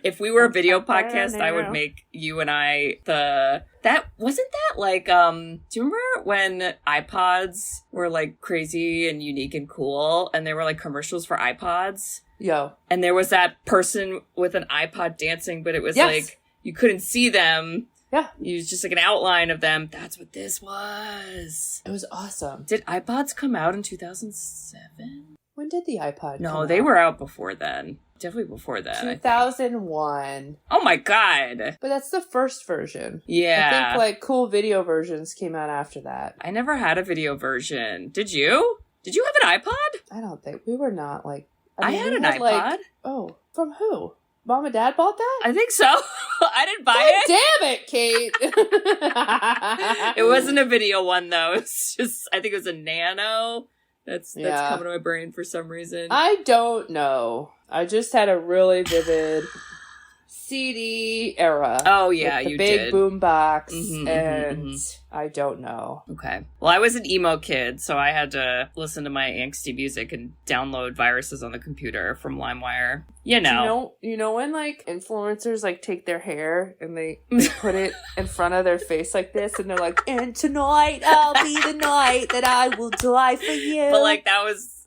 If we were a video podcast, I would make you and I wasn't that like, do you remember when iPods were like crazy and unique and cool and they were like commercials for iPods? Yo. And there was that person with an iPod dancing, but it was like, you couldn't see them. Yeah. It was just like an outline of them. That's what this was. It was awesome. Did iPods come out in 2007? When did the iPod come No, they were out before then. Definitely before that. 2001. Oh my God. But that's the first version. Yeah. I think like cool video versions came out after that. I never had a video version. Did you? Did you have an iPod? I don't think. We were not like... I had an iPod. Like, oh, from who? Mom and Dad bought that? I think so. I didn't buy it. Damn it, Kate. It wasn't a video one, though. It's just, I think it was a Nano. That's coming to my brain for some reason. I don't know. I just had a really vivid CD era. Oh, yeah, with the you big did. boom box, and I don't know. Okay. Well, I was an emo kid, so I had to listen to my angsty music and download viruses on the computer from LimeWire. You know when like influencers like take their hair and they put it in front of their face like this, and they're like, "And tonight I'll be the night that I will die for you." But like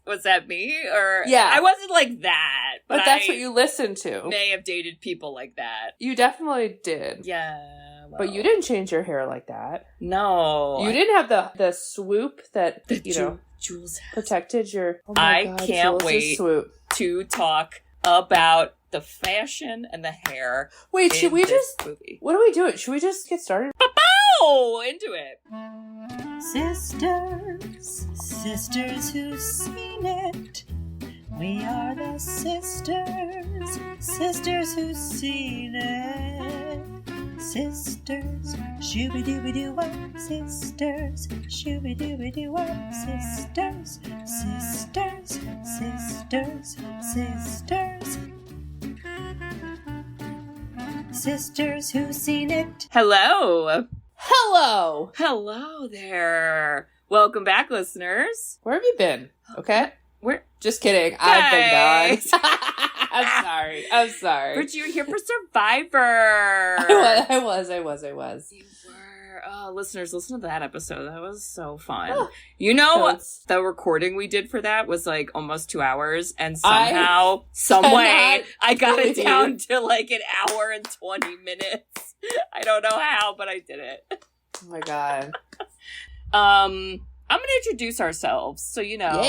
was that me? Or yeah, I wasn't like that, but that's what you listened to. May have dated people like that. You definitely did. Yeah. Well. But you didn't change your hair like that. No. You didn't have the swoop that Jules has. Protected your... Oh my God, I can't Jules' wait swoop. To talk about the fashion and the hair. Wait, should we just... movie. What are we doing? Should we just get started? Oh, into it. Sisters who've seen it. We are the sisters who've seen it. Sisters, shooby-dooby-doo-wop, sisters, shooby-dooby-doo-wop, sisters, sisters, sisters, sisters. Sisters who've seen it. Hello. Hello. Hello there. Welcome back, listeners. Where have you been? Okay. We're just kidding. I've been gone. I'm sorry. But you were here for Survivor. I was. You were. Oh, listeners, listen to that episode. That was so fun. Oh, you know, the recording we did for that was like almost 2 hours, and somehow, some way, I got it down to like an hour and 20 minutes. I don't know how, but I did it. Oh my God. I'm going to introduce ourselves so you know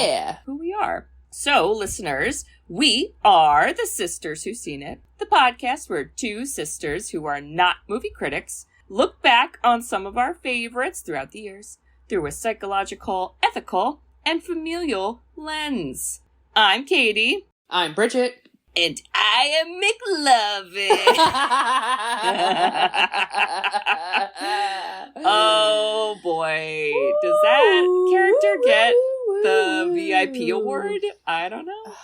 who we are. So, listeners, we are the Sisters Who've Seen It, the podcast where two sisters who are not movie critics look back on some of our favorites throughout the years through a psychological, ethical, and familial lens. I'm Katie. I'm Bridget. And I am McLovin. Oh boy. Does that character get the VIP award? I don't know. Oh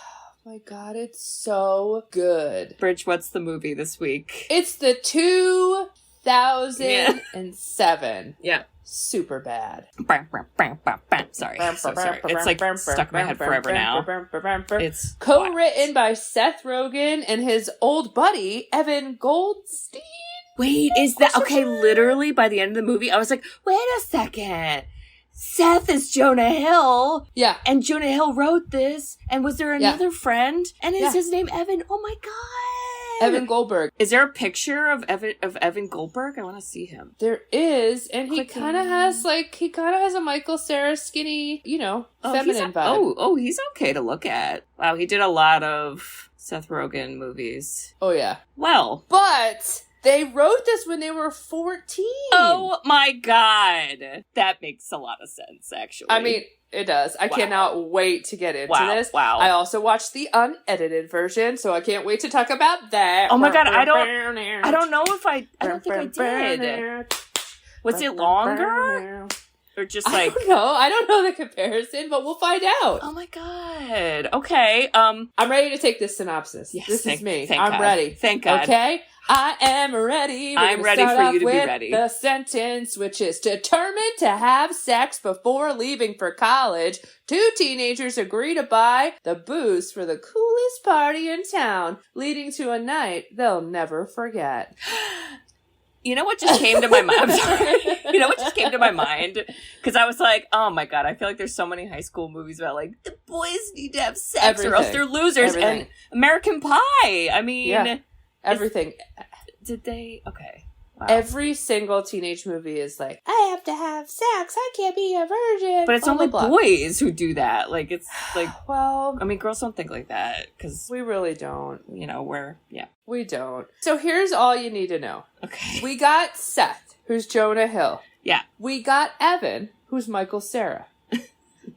my God, it's so good. Bridge, what's the movie this week? It's the 2007. Yeah. Superbad. Sorry. So sorry. It's like stuck in my head forever now. It's co-written by Seth Rogen and his old buddy, Evan Goldstein. Wait, is that... Okay, literally by the end of the movie, I was like, wait a second. Seth is Jonah Hill. Yeah. And Jonah Hill wrote this. And was there another friend? And is his name Evan? Oh my God. Evan Goldberg. Is there a picture of Evan Goldberg? I want to see him. There is, and he kind of has a Michael Cera skinny, feminine vibe. Oh, he's okay to look at. Wow, he did a lot of Seth Rogen movies. Oh yeah. Well, but they wrote this when they were 14. Oh my God, that makes a lot of sense. Actually, I mean. It does. I cannot wait to get into this. Wow. I also watched the unedited version, so I can't wait to talk about that. Oh my God, I don't know if I don't think I did. Was it longer? Or just like... I don't know. I don't know the comparison, but we'll find out. Oh my God. Okay. I'm ready to take this synopsis. Yes, this is me. Thank I'm God. ready. Thank God. Okay? I am ready. I'm ready for you to be ready. The sentence, which is determined to have sex before leaving for college. 2 teenagers agree to buy the booze for the coolest party in town, leading to a night they'll never forget. You know what just came to my mind? I'm sorry. You know what just came to my mind? Because I was like, oh my God, I feel like there's so many high school movies about like, the boys need to have sex or else they're losers. And American Pie. I mean. Everything. Did they? Okay. Wow. Every single teenage movie is like, I have to have sex. I can't be a virgin. But it's only boys who do that. Like, it's like, well, I mean, girls don't think like that because we really don't. You know, we don't. So here's all you need to know. Okay. We got Seth, who's Jonah Hill. Yeah. We got Evan, who's Cera.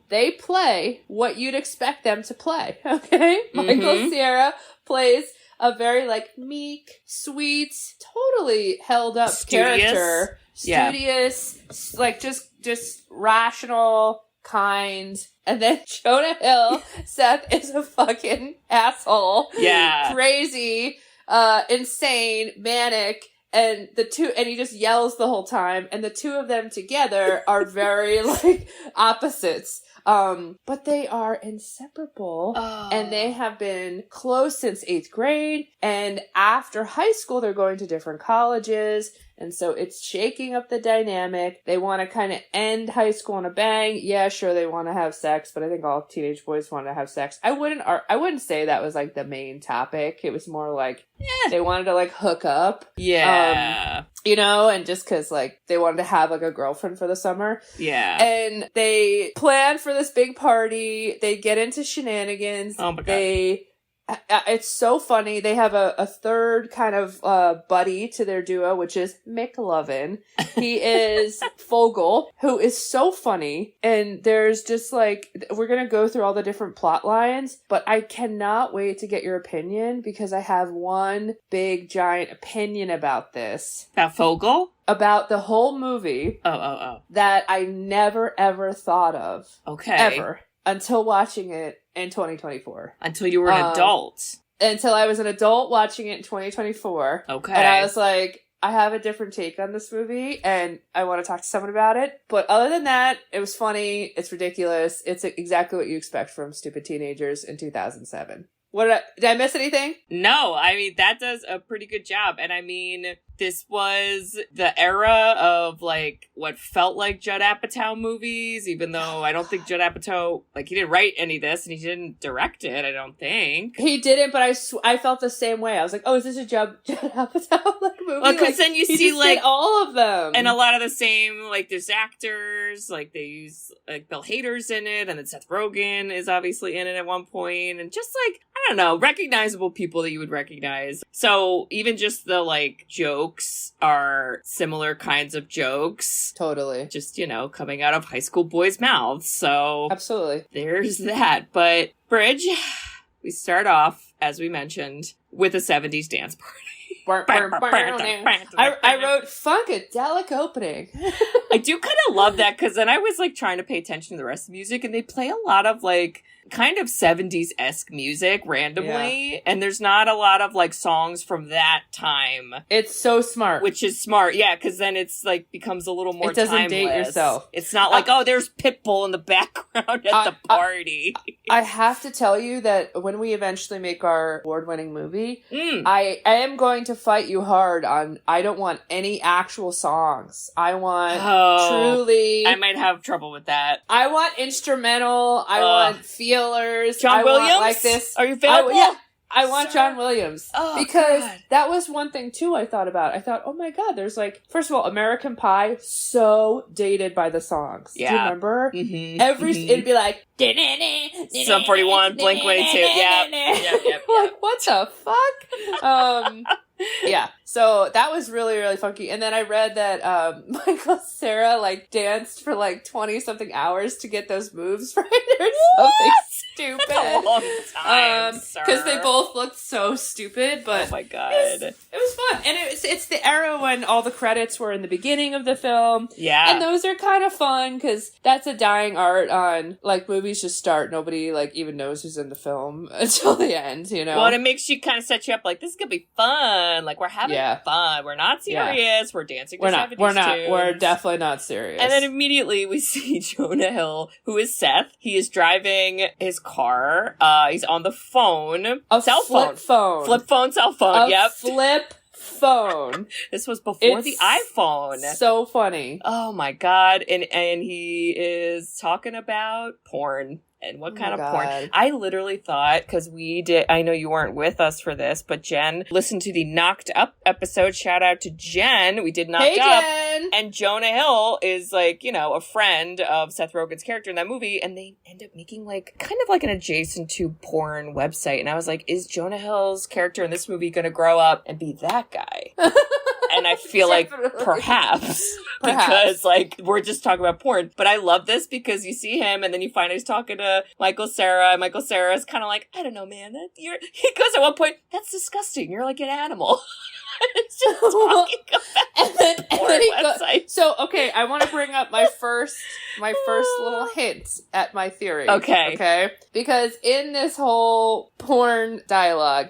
They play what you'd expect them to play. Okay. Mm-hmm. Cera plays a very, like, meek, sweet, totally held up character. Studious, like, just rational, kind. And then Jonah Hill, Seth, is a fucking asshole. Yeah. Crazy, insane, manic. And he just yells the whole time. And the two of them together are very, like, opposites. But they are inseparable, and they have been close since 8th grade, and after high school, they're going to different colleges, and so it's shaking up the dynamic. They want to kind of end high school on a bang. Yeah, sure, they want to have sex, but I think all teenage boys want to have sex. I wouldn't say that was, like, the main topic. It was more like, they wanted to, like, hook up. Yeah. You know, and just because, like, they wanted to have, like, a girlfriend for the summer. Yeah. And they plan for this big party. They get into shenanigans. Oh, my God. It's so funny. They have a third kind of buddy to their duo, which is McLovin. He is Fogel, who is so funny. And there's just like, we're going to go through all the different plot lines, but I cannot wait to get your opinion because I have one big giant opinion about this. About Fogel? About the whole movie. Oh. That I never ever thought of. Okay. Ever. Until watching it in 2024. Until you were an adult. Until I was an adult watching it in 2024. Okay. And I was like, I have a different take on this movie, and I want to talk to someone about it. But other than that, it was funny. It's ridiculous. It's exactly what you expect from stupid teenagers in 2007. Did I miss anything? No, I mean, that does a pretty good job. And I mean, this was the era of, like, what felt like Judd Apatow movies, even though I don't think Judd Apatow, like, he didn't write any of this, and he didn't direct it, I don't think. He didn't, but I felt the same way. I was like, oh, is this a Judd Apatow, like, movie? Well, because like, then you see, like, all of them. And a lot of the same, like, there's actors, like, they use, like, Bill Hader's in it, and then Seth Rogen is obviously in it at one point, and just, like, I don't know, recognizable people that you would recognize. So even just the, like, jokes are similar kinds of jokes. Totally. Just, you know, coming out of high school boys' mouths. So absolutely. There's that. But Bridge, we start off, as we mentioned, with a 70s dance party. I wrote funkadelic opening. I do kind of love that because then I was like trying to pay attention to the rest of the music, and they play a lot of like kind of 70s-esque music randomly, and there's not a lot of like songs from that time. It's so smart. Which is smart, yeah, because then it's like becomes a little more timeless. It doesn't date yourself. It's not like, oh, there's Pitbull in the background at the party. I have to tell you that when we eventually make our award-winning movie, I am going to fight you hard on, I don't want any actual songs. I want truly... I might have trouble with that. I want instrumental. I want feelers. John Williams? Want like this. Are you available? I want John Williams. Oh, because God. That was one thing, too, I thought about. I thought, oh my God, there's like, first of all, American Pie, so dated by the songs. Yeah. Do you remember? Mm-hmm. It'd be like, Sum 41, Blink 182. Yep. Like, what the fuck? Yeah. So that was really, really funky. And then I read that Cera like danced for like 20 something hours to get those moves right. They're so stupid. That's a long time, because they both looked so stupid. But oh my god, it was fun, and it's the era when all the credits were in the beginning of the film. Yeah, and those are kind of fun because that's a dying art on like movies just start, nobody like even knows who's in the film until the end. You know, well, and it makes you kind of set you up like this is gonna be fun. Like we're having fun. We're not serious. Yeah. We're dancing. We're not. We're definitely not serious. And then immediately we see Jonah Hill, who is Seth. He is driving his car. He's on the phone. Cell phone. Flip phone, cell phone. Flip phone. This was before the iPhone. So funny. Oh my god. And he is talking about porn. And what kind of porn? I literally thought, because I know you weren't with us for this, but Jen listened to the Knocked Up episode. Shout out to Jen. We did Knocked Up. Jen! And Jonah Hill is like, a friend of Seth Rogen's character in that movie. And they end up making kind of like an adjacent to porn website. And I was like, is Jonah Hill's character in this movie going to grow up and be that guy? And I feel like perhaps because we're just talking about porn. But I love this because you see him and then you find he's talking to Cera. And Cera is kind of like, I don't know, man. He goes at one point, that's disgusting. You're like an animal. It's just talking about porn website. So, okay, I want to bring up my first little hint at my theory. Okay? Because in this whole porn dialogue,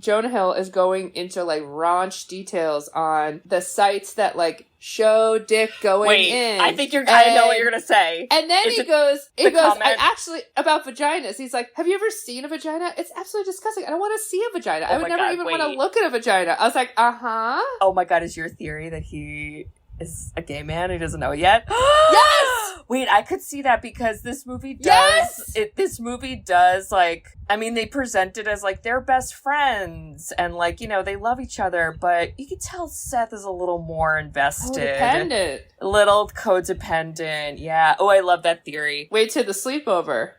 Jonah Hill is going into raunch details on the sites that show dick going in. I think I know what you're gonna say. And then he goes, I actually, about vaginas. He's like, have you ever seen a vagina? It's absolutely disgusting. I don't want to see a vagina. I would never even want to look at a vagina. I was like, uh-huh. Oh my god, is your theory that he is a gay man who doesn't know it yet? Yes! Wait, I could see that because this movie does, they present it as they're best friends and they love each other, but you can tell Seth is a little more invested. Codependent. A little codependent, yeah. Oh, I love that theory. Wait till the sleepover.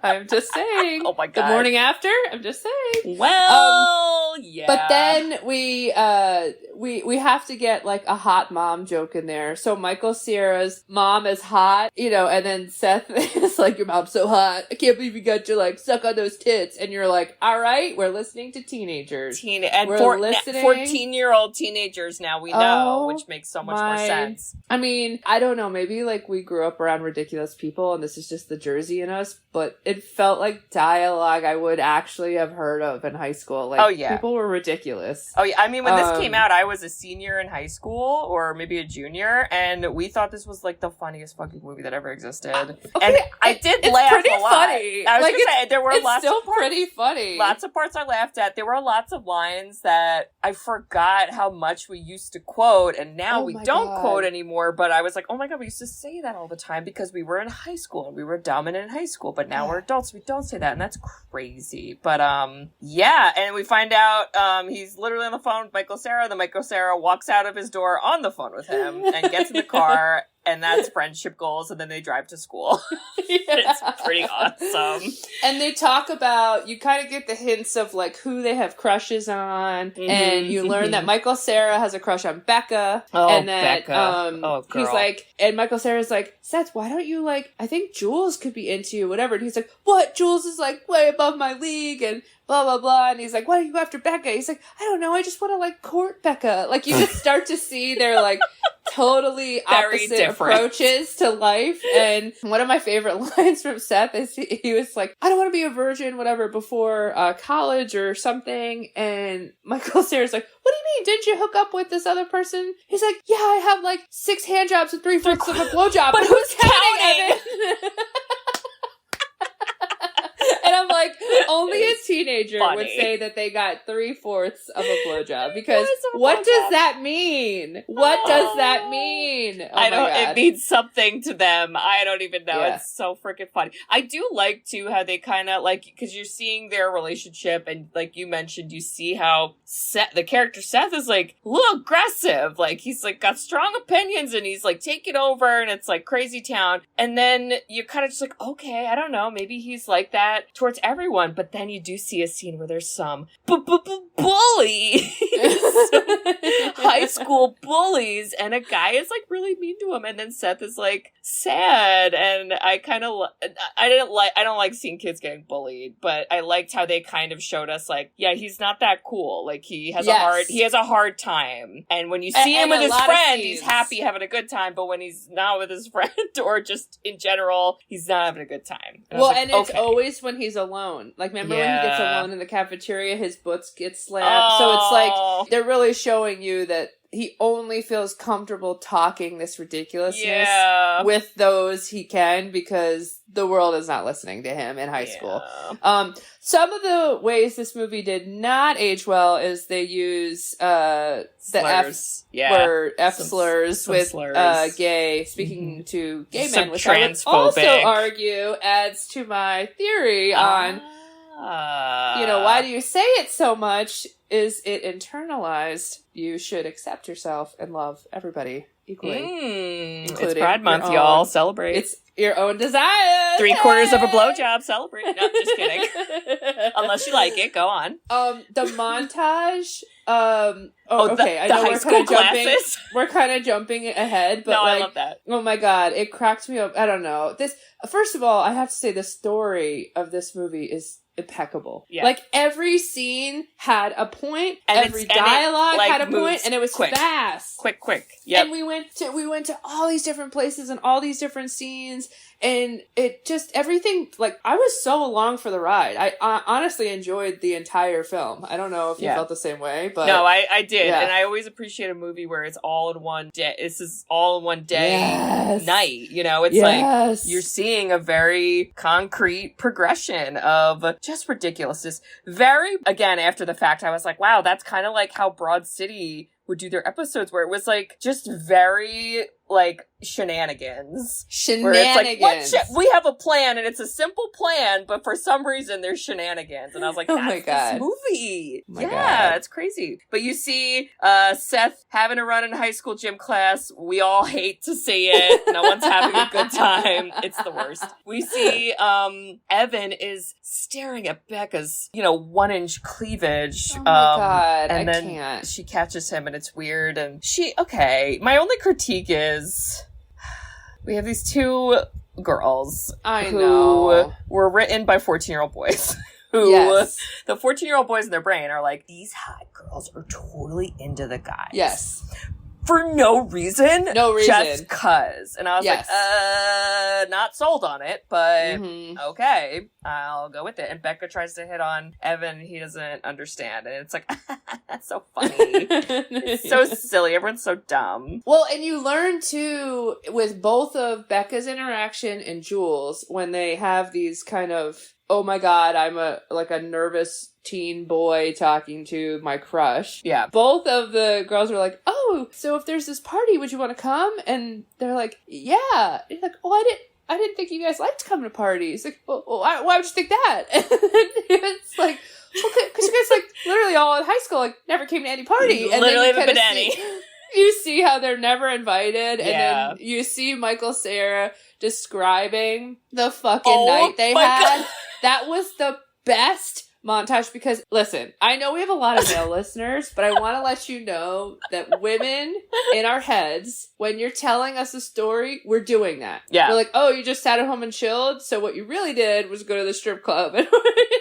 I'm just saying. Oh my god. The morning after, I'm just saying. Well, yeah. But then we have to get a hot mom joke in there. So Cera's mom is hot, and then Seth is like, your mom's so hot. I can't believe you got to suck on those tits. And you're like, all right, we're listening to teenagers. 14-year-old teenagers now we know, which makes so much more sense. I mean, I don't know, maybe we grew up around ridiculous people and this is just the Jersey in us, but it felt like dialogue I would actually have heard of in high school. People were ridiculous. Oh yeah, I mean, when this came out, I was a senior in high school, or maybe a junior, and we thought this was the funniest fucking movie that ever existed. And I did laugh a lot. Funny. I was gonna say, there were lots still of parts, pretty funny. Lots of parts I laughed at. There were lots of lines that I forgot how much we used to quote, and now we don't quote anymore, but I was like, oh my god, we used to say that all the time because we were in high school, and we were dominant in high school, but now we're adults, we don't say that, and that's crazy. But, yeah, and we find out, he's literally on the phone with Cera, then Cera walks out of his door on the phone with him, and gets in the car, and that's friendship goals, and then they drive to school. It's pretty awesome. And they talk about, you kind of get the hints of who they have crushes on, and you learn that Cera has a crush on Becca, and that Becca. He's like, and Cera's like, Seth, why don't you I think Jules could be into you, whatever. And he's like, what? Jules is way above my league, and blah, blah, blah. And he's like, why don't you go after Becca? He's like, I don't know, I just want to court Becca. You just start to see their totally opposite approaches to life. And one of my favorite lines from Seth is he was like, I don't want to be a virgin, whatever, before college or something. And Cera's like, what do you mean? Didn't you hook up with this other person? He's like, yeah, I have 6 hand jobs and 3/4 of a blowjob. But who's counting, Evan? And I'm like, only a teenager would say that they got 3/4 of a blowjob, because what does that mean? What does that mean? Oh I don't. It means something to them. I don't even know. Yeah. It's so freaking funny. I do like too how they kind of because you're seeing their relationship, and you mentioned, you see how the character Seth is a little aggressive. He's got strong opinions, and he's taking over, and it's crazy town. And then you're kind of just okay, I don't know, maybe he's like that towards everyone. But then you do see see a scene where there's some bully, high school bullies, and a guy is like really mean to him, and then Seth is like sad, and I don't like seeing kids getting bullied, but I liked how they kind of showed us like, yeah, he's not that cool. Like he has a hard time, and when you see him with his friend, he's happy having a good time, but when he's not with his friend or just in general, he's not having a good time. And it's always when he's alone. Like, remember when he gets alone in the cafeteria, his boots get slammed. So it's like, they're really showing you that he only feels comfortable talking this ridiculousness with those he can, because the world is not listening to him in high school. Some of the ways this movie did not age well is they use the F slurs with gay, speaking to gay men, which I would also argue adds to my theory on, why do you say it so much? Is it internalized? You should accept yourself and love everybody equally. It's Pride Month, y'all. Celebrate. It's your own desire. 3/4 of a blowjob. Celebrate. No, just kidding. Unless you like it, go on. The montage. Okay. I know we're kind of jumping ahead, but I love that. Oh my god, it cracked me up. I don't know. First of all, I have to say the story of this movie is impeccable. Yeah. Like, every scene had a point, and every dialogue had a point, and it was fast. Quick. Yep. And we went to all these different places and all these different scenes, and it just, everything, like, I was so along for the ride. I honestly enjoyed the entire film. I don't know if you felt the same way, but... No, I did, and I always appreciate a movie where it's all in one day. This is all in one day night, It's like, you're seeing a very concrete progression of just ridiculousness. Very, again, after the fact, I was like, wow, that's kind of like how Broad City would do their episodes, where it was like just very like shenanigans. Where it's like, we have a plan, and it's a simple plan, but for some reason there's shenanigans. And I was like, that's this movie. It's crazy. But you see Seth having a run in high school gym class. We all hate to see it. No one's having a good time. It's the worst. We see Evan is staring at Becca's, 1-inch cleavage. Oh my god, and then can't. She catches him, and it's weird. And my only critique is, we have these two girls who were written by 14-year-old boys. The 14-year-old boys in their brain are like, these hot girls are totally into the guys. Yes. For no reason. Just cuz. And I was like, not sold on it, but okay, I'll go with it. And Becca tries to hit on Evan, and he doesn't understand. And it's like, that's so funny. It's so silly. Everyone's so dumb. Well, and you learn too, with both of Becca's interaction and Jules, when they have these kind of, oh my god, I'm a nervous teen boy talking to my crush. Yeah. Both of the girls were like, oh, so if there's this party, would you want to come? And they're like, yeah. And he's like, oh, I didn't think you guys liked coming to parties. Like, well, why would you think that? And it's like, okay, because you guys, like, literally all in high school, like, never came to any party. And literally haven't been to any. You see how they're never invited, and then you see Michael Cera describing the fucking night they had. God. That was the best montage, because, listen, I know we have a lot of male listeners, but I want to let you know that women in our heads, when you're telling us a story, we're doing that. Yeah. We're like, oh, you just sat at home and chilled, so what you really did was go to the strip club. And,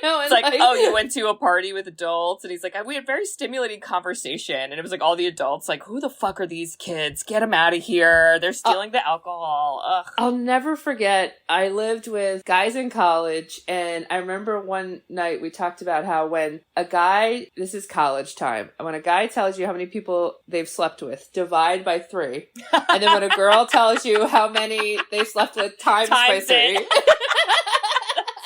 it's like, oh, you went to a party with adults, and he's like, we had a very stimulating conversation, and it was like all the adults, like, who the fuck are these kids? Get them out of here. They're stealing the alcohol. Ugh. I'll never forget, I lived with guys in college, and I remember one night we talked about how when a guy, this is college time, when a guy tells you how many people they've slept with, divide by 3. And then when a girl tells you how many they slept with, times by 3.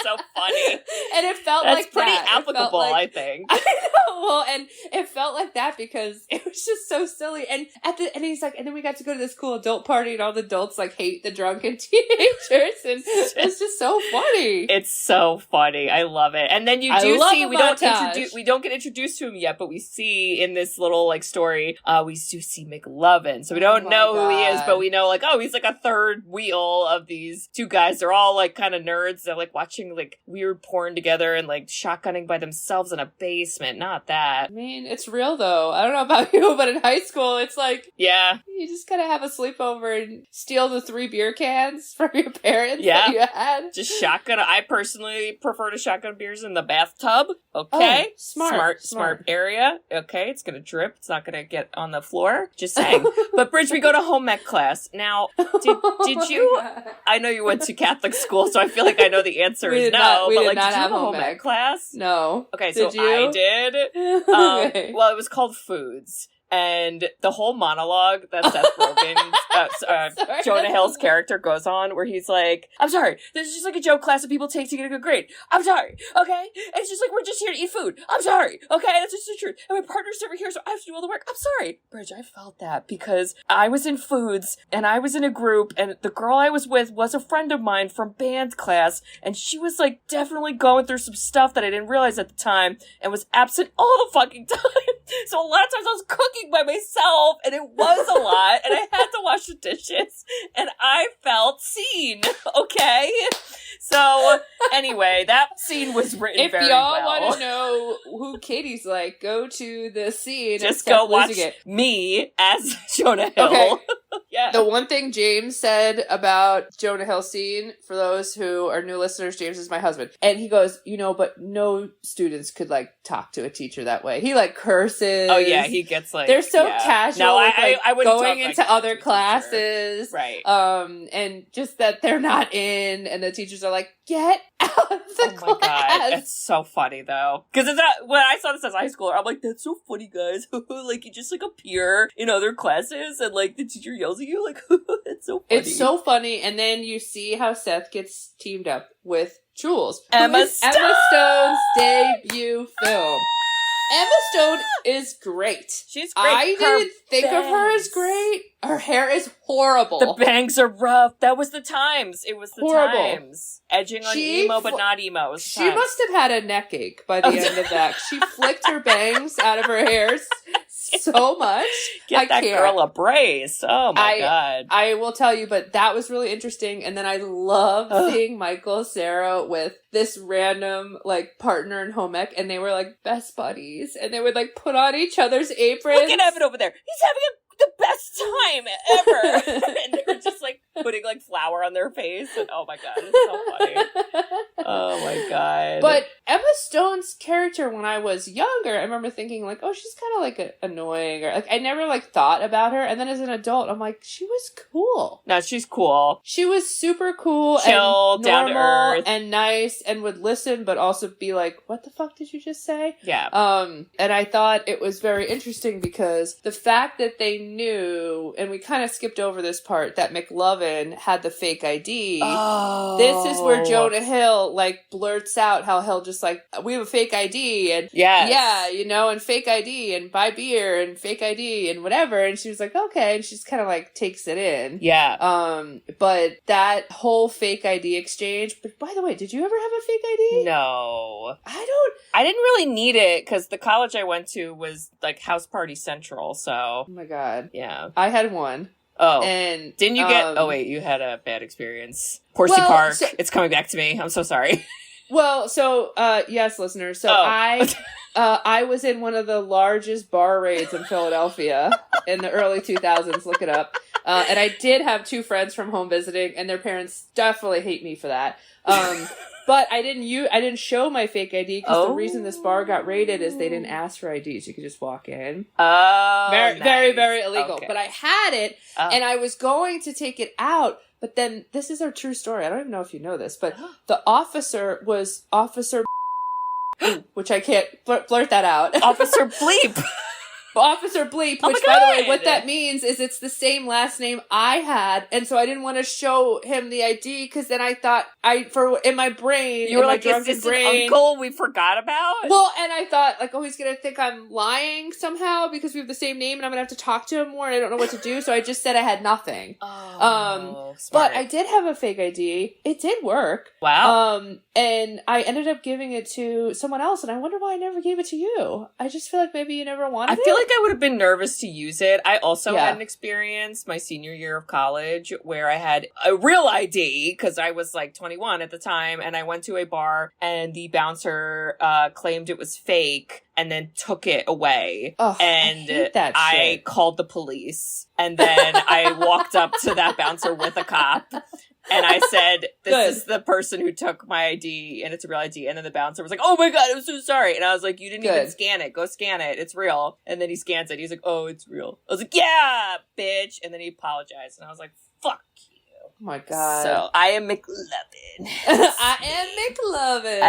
So funny. And it felt That's like pretty that. applicable, I think. I know. Well, and it felt like that because it was just so silly. And he's like, and then we got to go to this cool adult party, and all the adults like hate the drunken teenagers, and it's just so funny. It's so funny. I love it. And then you do see we don't get introduced to him yet, but we see in this little like story, we do see McLovin. So we don't know who he is, but we know like, oh, he's like a third wheel of these two guys. They're all like kind of nerds. They're like watching like weird porn together and like shotgunning by themselves in a basement. Not that. I mean, it's real though. I don't know about you, but in high school, it's like, yeah, you just gotta have a sleepover and steal the 3 beer cans from your parents that you had. Just shotgun. I personally prefer to shotgun beers in the bathtub. Okay. Oh, smart area. Okay. It's gonna drip. It's not gonna get on the floor. Just saying. But Bridge, we go to home ec class. Now, did you, I know you went to Catholic school, so I feel like I know the answer is no. We but did like, not did you have have a home ec class? No. Okay, so did you? I did. Okay. Well, it was called Foods. And the whole monologue that Seth Rogen, Jonah Hill's character goes on, where he's like, I'm sorry, this is just like a joke class that people take to get a good grade. I'm sorry, okay? It's just like, we're just here to eat food. I'm sorry, okay? That's just the truth. And my partner's over here, so I have to do all the work. I'm sorry. Bridge, I felt that because I was in Foods, and I was in a group, and the girl I was with was a friend of mine from band class, and she was like definitely going through some stuff that I didn't realize at the time, and was absent all the fucking time. So a lot of times I was cooking by myself, and it was a lot, and I had to wash the dishes, and I felt seen, okay? So, anyway, that scene was written very well. If y'all want to know who Katie's like, go to the scene. Just go watch me as Jonah Hill. Okay. Yeah. The one thing James said about Jonah Hill's scene, for those who are new listeners, James is my husband. And he goes, but no students could, like, talk to a teacher that way. He, like, curses. Oh, yeah, he gets, like... They're so casual. No, I wouldn't going into like other classes. Right. And just that they're not in, and the teachers are like, get out of the class. Oh, my God. It's so funny, though. Because it's not... When I saw this as a high schooler, I'm like, that's so funny, guys. Like, you just, like, appear in other classes, and, like, the teacher yells at you, like, it's so funny. It's so funny, and then you see how Seth gets teamed up with Jules. Emma Stone! Emma Stone's debut film. Emma Stone is great. She's great. I didn't think of her as great. Her hair is horrible. The bangs are rough. That was the times. It was the horrible. Times. Edging on emo, but not emo. She must have had a neck ache by the end of that. She flicked her bangs out of her hair so much. Get that girl a brace. Oh my God. I will tell you, but that was really interesting. And then I love seeing Michael Cera with this random like partner in home ec, and they were like best buddies, and they would like put on each other's aprons. Look at Evan over there. He's having the best time ever. And they were just like putting like flour on their face, and oh my God, it's so funny. Oh my God. But Emma Stone's character when I was younger, I remember thinking like, oh, she's kind of like annoying, or like I never like thought about her. And then as an adult, I'm like, she was cool. No, she's cool. She was super cool, chill, and down to earth, and nice, and would listen, but also be like, what the fuck did you just say? Yeah. And I thought it was very interesting because the fact that they knew, and we kind of skipped over this part, that McLovin had the fake ID. Oh. This is where Jonah Hill like blurts out how he'll just like, we have a fake ID, and yeah, and fake ID, and buy beer, and fake ID, and whatever. And she was like, okay, and she just kind of like takes it in. Yeah. But that whole fake ID exchange. But by the way, did you ever have a fake ID? No. I didn't really need it because the college I went to was like House Party Central. So. Oh my God. Yeah. I had one. Oh. And didn't you get... Oh wait, you had a bad experience. Horsey Park. It's coming back to me. I'm so sorry. Well, so, yes, listeners. So I was in one of the largest bar raids in Philadelphia in the early 2000s. Look it up. And I did have 2 friends from home visiting, and their parents definitely hate me for that. But I didn't show my fake ID because the reason this bar got raided is they didn't ask for IDs. You could just walk in. Oh, very, nice. very, very illegal. Okay. But I had it, and I was going to take it out. But then, this is a true story. I don't even know if you know this, but the officer was Officer which I can't blurt that out. Officer Bleep. Officer Bleep, which, by the way, what that means is it's the same last name I had, and so I didn't want to show him the ID, because then I thought, in my brain, you were like, is this an uncle we forgot about? Well, and I thought, like, oh, he's gonna think I'm lying somehow, because we have the same name, and I'm gonna have to talk to him more, and I don't know what to do, so I just said I had nothing. Smart. But I did have a fake ID. It did work. Wow. And I ended up giving it to someone else, and I wonder why I never gave it to you. I just feel like maybe you never wanted it. I feel like I would have been nervous to use it. I also had an experience my senior year of college where I had a real ID, because I was like 21 at the time, and I went to a bar, and the bouncer claimed it was fake and then took it away. Oh, and I hate that I shit. called the police, and then I walked up to that bouncer with a cop. And I said, this is the person who took my ID, and it's a real ID. And then the bouncer was like, oh my God, I'm so sorry. And I was like, you didn't even scan it. Go scan it. It's real. And then he scans it. He's like, oh, it's real. I was like, yeah, bitch. And then he apologized. And I was like, fuck you. Oh my God. So I am McLovin. I am McLovin.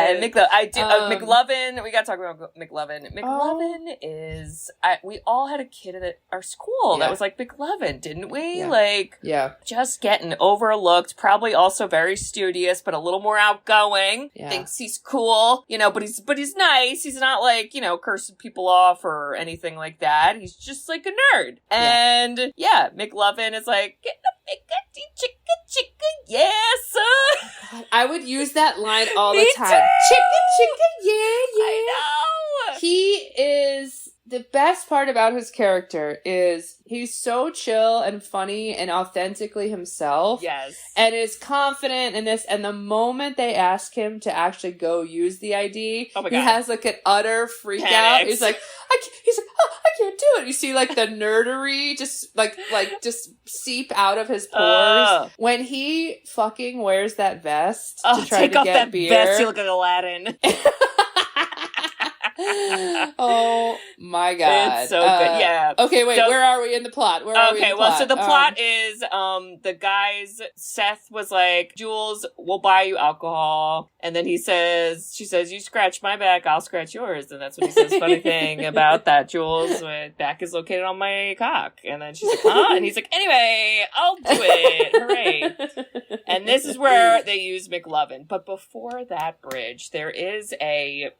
I do. McLovin. We got to talk about McLovin. McLovin is. We all had a kid at our school that was like McLovin, didn't we? Just getting overlooked. Probably also very studious, but a little more outgoing. Yeah. Thinks he's cool, but he's nice. He's not like cursing people off or anything like that. He's just like a nerd. And McLovin is like getting a chicka, yeah, son. I would use that line all the time. Too. Chicka, yeah. I know. He is... The best part about his character is he's so chill and funny and authentically himself. Yes. And is confident in this. And the moment they ask him to actually go use the ID, he has like an utter freak out. He's like, I can't do it. You see like the nerdery just just seep out of his pores. When he fucking wears that vest to try to get beer. Vest, you look like Aladdin. Oh my God. It's so good. Yeah. Okay, wait, where are we in the plot? So the plot is the guys, Seth was like, Jules, we'll buy you alcohol. And then she says, you scratch my back, I'll scratch yours. And that's what he says. Funny thing about that, Jules, my back is located on my cock. And then she's like, huh? And he's like, anyway, I'll do it. Hooray. And this is where they use McLovin. But before that bridge, there is a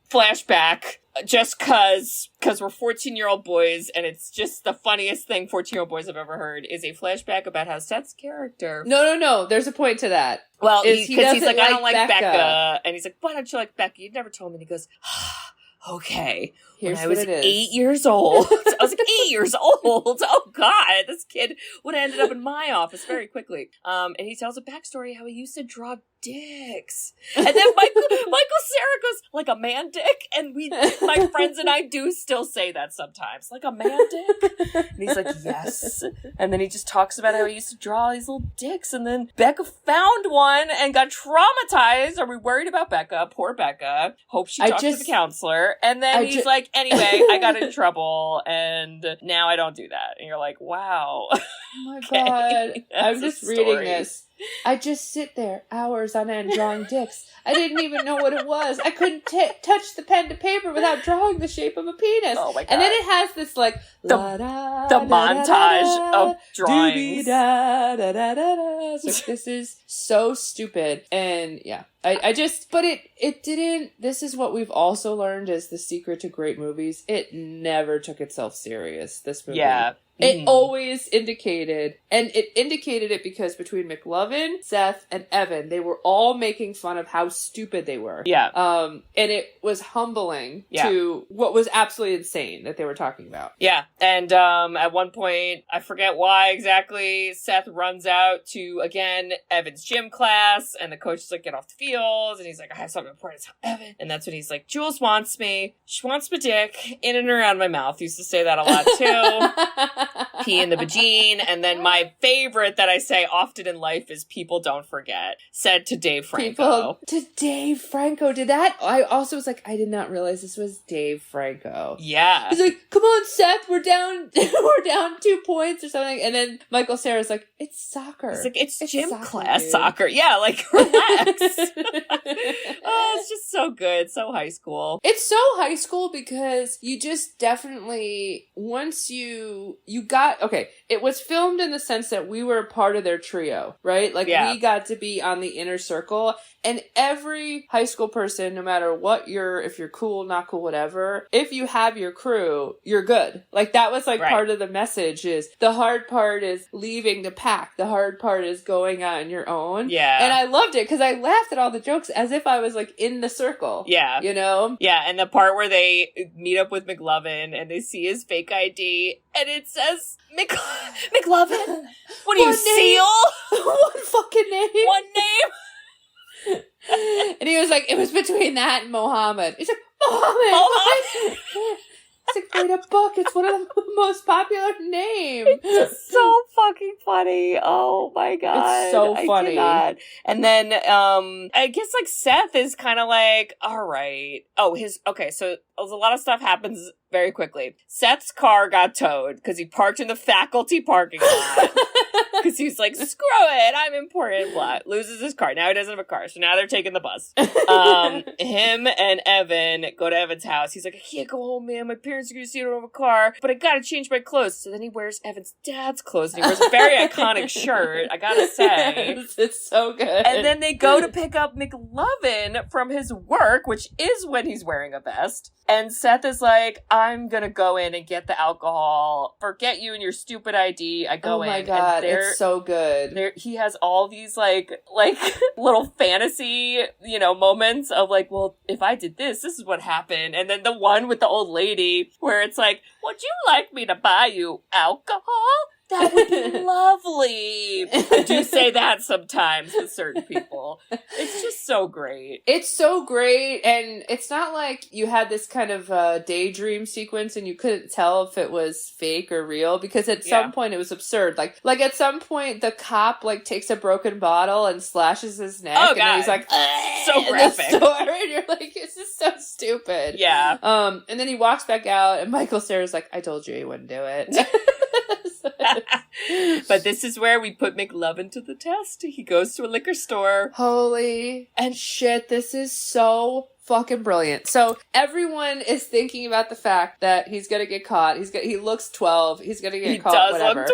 flashback, just cause we're 14-year-old boys, and it's just the funniest thing 14-year-old boys have ever heard, is a flashback about how Seth's character... No, there's a point to that. Well, because he's like, I don't like Becca. And he's like, why don't you like Becca? You never told me. And he goes, okay. When I was 8 years old. I was like, 8 years old? Oh, God. This kid would have ended up in my office very quickly. And he tells a backstory how he used to draw dicks. And then Michael Cera goes, like a man dick? And my friends and I do still say that sometimes. Like a man dick? And he's like, yes. And then he just talks about how he used to draw these little dicks. And then Becca found one and got traumatized. Are we worried about Becca? Poor Becca. Hope she talks to the counselor. And then he's like, anyway, I got in trouble, and now I don't do that. And you're like, wow. Oh my God. I'm just reading this. I just sit there hours on end drawing dicks. I didn't even know what it was. I couldn't touch the pen to paper without drawing the shape of a penis. Oh my God. And then it has this like the montage of drawings. So this is so stupid. And yeah, but it didn't. This is what we've also learned is the secret to great movies. It never took itself serious. This movie. Yeah. It always indicated, and it indicated it because between McLovin, Seth, and Evan, they were all making fun of how stupid they were. Yeah. And it was humbling to what was absolutely insane that they were talking about. Yeah. And at one point, I forget why exactly, Seth runs out to, again, Evan's gym class, and the coach is like, get off the field, and he's like, I have something important to tell Evan. And that's when he's like, Jules wants me. She wants my dick in and around my mouth. He used to say that a lot, too. Pee in the vagine. And then my favorite that I say often in life is people don't forget, said to Dave Franco. To Dave Franco. Did that? I also was like, I did not realize this was Dave Franco. Yeah. He's like, come on, Seth, we're down 2 points or something. And then Michael Cera's like, it's soccer. It's like, it's gym soccer, class dude. soccer. Yeah, like, relax. Oh, it's just so good. So high school. It's so high school because you just definitely, once you got, okay, it was filmed in the sense that we were a part of their trio, right? Like, we got to be on the inner circle. And every high school person, no matter what if you're cool, not cool, whatever, if you have your crew, you're good. Like, that was like part of the message is the hard part is leaving the pack. The hard part is going on your own. Yeah. And I loved it because I laughed at all the jokes as if I was like in the circle. Yeah. You know? Yeah. And the part where they meet up with McLovin and they see his fake ID and it says, McLovin? What are you, Seal? One fucking name. One name? And he was like, it was between that and Mohammed. He's like, Mohammed! It's like, write a book. It's one of the most popular names. It's so fucking funny. Oh my God. It's so funny. And then, I guess like Seth is kind of like, all right. Oh, so a lot of stuff happens very quickly. Seth's car got towed because he parked in the faculty parking lot. Because he's like, screw it, I'm important, blah. Loses his car. Now he doesn't have a car. So now they're taking the bus. Him and Evan go to Evan's house. He's like, I can't go home, man. My parents are going to see I don't have a car. But I got to change my clothes. So then he wears Evan's dad's clothes. And he wears a very iconic shirt, I gotta say. Yes, it's so good. And then they go to pick up McLovin from his work, which is when he's wearing a vest. And Seth is like, I'm going to go in and get the alcohol. Forget you and your stupid ID. I go in. Oh my God, it's so good. He has all these like little fantasy, moments of like, well, if I did this is what happened. And then the one with the old lady where it's like, would you like me to buy you alcohol? That would be lovely. I do say that sometimes with certain people. It's just so great. It's so great. And it's not like you had this kind of daydream sequence and you couldn't tell if it was fake or real because at some point it was absurd. Like at some point the cop like takes a broken bottle and slashes his neck. Oh, and then he's like, so graphic. In the store, and you're like, this is so stupid. Yeah. And then he walks back out and Michael Cera's like, I told you he wouldn't do it. But this is where we put McLovin to the test. He goes to a liquor store. Holy and shit, this is so fucking brilliant. So everyone is thinking about the fact that he's gonna get caught. He looks 12. He's gonna get caught. He does whatever. look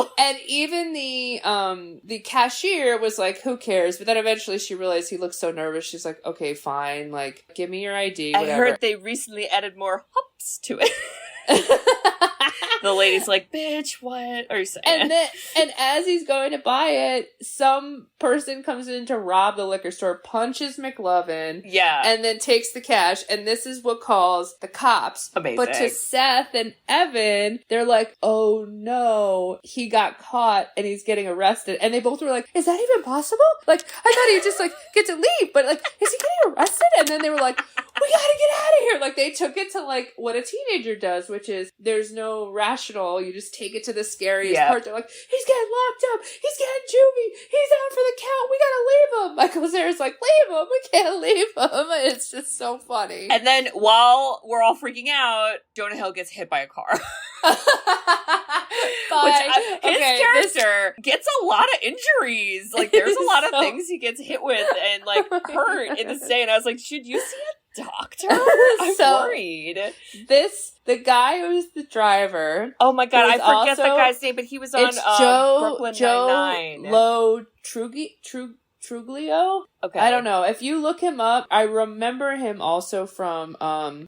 12. And even the cashier was like, "Who cares?" But then eventually she realized he looked so nervous. She's like, "Okay, fine. Like, give me your ID." Whatever. I heard they recently added more hops to it. The lady's like, bitch, what are you saying? And as he's going to buy it, some person comes in to rob the liquor store, punches McLovin, and then takes the cash. And this is what calls the cops. Amazing. But to Seth and Evan, they're like, oh no, he got caught and he's getting arrested. And they both were like, is that even possible? Like, I thought he'd just like get to leave, but like, is he getting arrested? And then they were like, we gotta get out of here. Like, they took it to like what a teenager does, which is there's no rational. You just take it to the scariest part. They're like, he's getting locked up. He's getting juvie. He's out for the count. We gotta leave him. Michael Cera's like, leave him. We can't leave him. It's just so funny. And then while we're all freaking out, Jonah Hill gets hit by a car. His character gets a lot of injuries. Like, there's a lot of things he gets hit with and like hurt in this day. And I was like, should you see a doctor? I'm worried. The guy who's the driver. Oh my God, I forget the guy's name, but he was on Brooklyn Nine-Nine. Joe Lo Truglio? Okay. I don't know. If you look him up, I remember him also from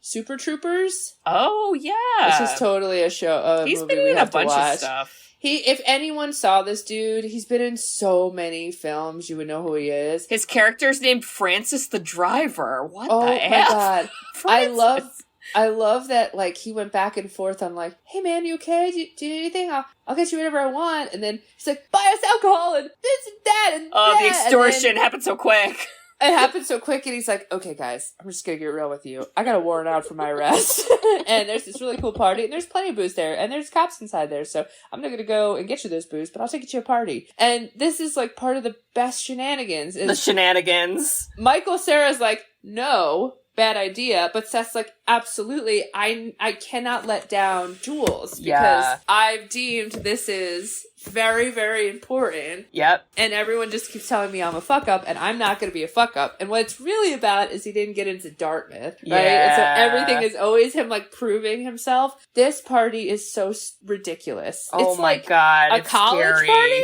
Super Troopers. Oh, yeah. Which is totally a show. He's been in a bunch of stuff. If anyone saw this dude, he's been in so many films, you would know who he is. His character's named Francis the Driver. What the Oh my God. Francis. I love that, like, he went back and forth on, like, hey, man, you okay? Do you need anything? I'll get you whatever I want. And then he's like, buy us alcohol and this and that and the extortion happened so quick. It happened so quick, and he's like, okay, guys, I'm just gonna get real with you. I got a warrant out for my arrest, and there's this really cool party, and there's plenty of booze there, and there's cops inside there, so I'm not gonna go and get you those booze, but I'll take you to a party. And this is, like, part of the best shenanigans. The shenanigans. Michael Cera's like, no, bad idea, but Seth's like, absolutely, I cannot let down Jules, because I've deemed this is very, very important. Yep. And everyone just keeps telling me I'm a fuck up, and I'm not going to be a fuck up. And what it's really about is he didn't get into Dartmouth, right? Yeah. And so everything is always him, like, proving himself. This party is so ridiculous. Oh, it's my like God. a college scary. party?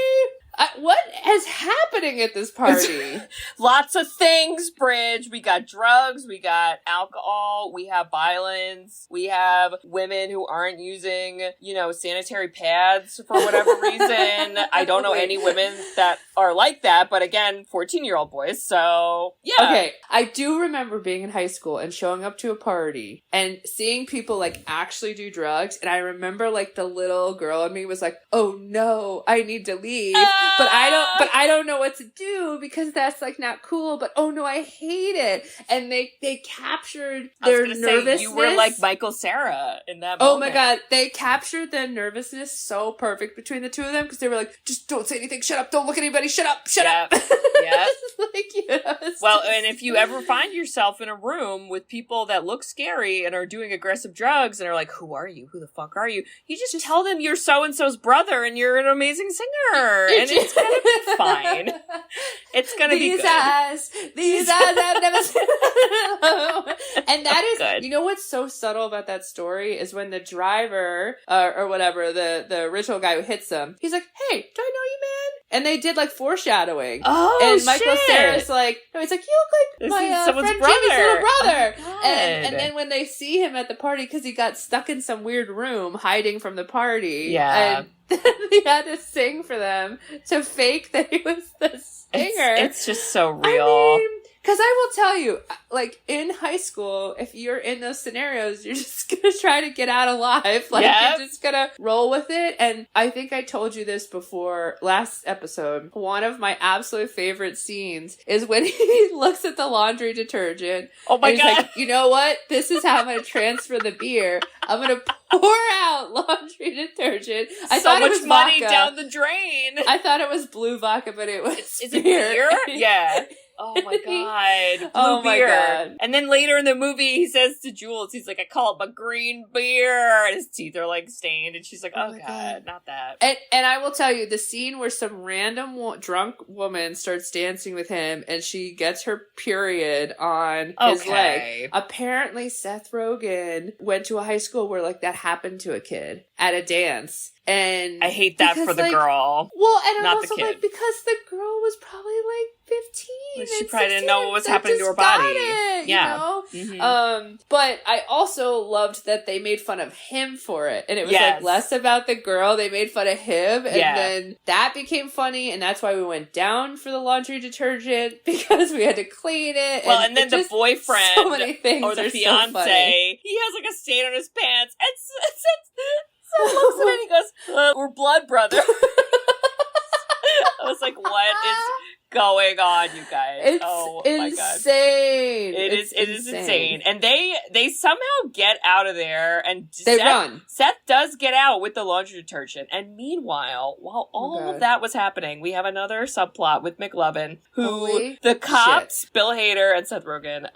What is happening at this party? Lots of things, Bridge. We got drugs, we got alcohol, we have violence, we have women who aren't using, sanitary pads for whatever reason. I don't know any women that are like that, but again, 14-year-old boys, so yeah. Okay, I do remember being in high school and showing up to a party and seeing people, like, actually do drugs, and I remember, like, the little girl in me was like, oh no, I need to leave. But I don't know what to do because that's, like, not cool. But oh no, I hate it. And they captured their nervousness. You were like Michael Cera in that moment. Oh my God, they captured the nervousness so perfect between the two of them because they were like, just don't say anything, shut up, don't look at anybody, shut up. Yeah. Well, just... and if you ever find yourself in a room with people that look scary and are doing aggressive drugs and are like, who are you? Who the fuck are you? You just tell them you're so-and-so's brother and you're an amazing singer. And it's gonna be fine. It's gonna be good. These eyes I've never seen. And that is, good. You know what's so subtle about that story is when the driver, or whatever, the original guy who hits them, he's like, hey, do I know you, man? And they did, like, foreshadowing. Oh, and Michael Cera's like, no, he's like, you look like my friend Jimmy's little brother. Oh, and then when they see him at the party, because he got stuck in some weird room hiding from the party. Yeah. And he had to sing for them to fake that he was the singer. It's just so real. Because I will tell you, like, in high school, if you're in those scenarios, you're just going to try to get out alive. Like, You're just going to roll with it. And I think I told you this before last episode. One of my absolute favorite scenes is when he looks at the laundry detergent. Oh my God. He's like, you know what? This is how I'm going to transfer the beer. I'm going to pour out laundry detergent. I thought it was money vodka. Down the drain. I thought it was blue vodka, but it was Is it beer? Yeah. Oh my God. Blue beer. God. And then later in the movie, he says to Jules, he's like, I call it my green beer. And his teeth are, like, stained. And she's like, oh God, not that. And I will tell you, the scene where some random drunk woman starts dancing with him and she gets her period on his leg. Apparently, Seth Rogen went to a high school where, like, that happened to a kid at a dance. And I hate that for the girl. Well, and I'm not also the kid. like, because the girl was probably like 15. Like, she probably didn't know what was happening to her body. You know? Mm-hmm. But I also loved that they made fun of him for it. And it was like less about the girl. They made fun of him. And then that became funny. And that's why we went down for the laundry detergent because we had to clean it. Well, and then the boyfriend so many things or the fiance, so he has like a stain on his pants. And so looks at it and he goes, we're blood brothers. I was like, what is going on, you guys? It's my God. Insane. It is insane. And they somehow get out of there and run. Seth does get out with the laundry detergent. And meanwhile, while all of that was happening, we have another subplot with McLovin, who the cops, Bill Hader and Seth Rogen,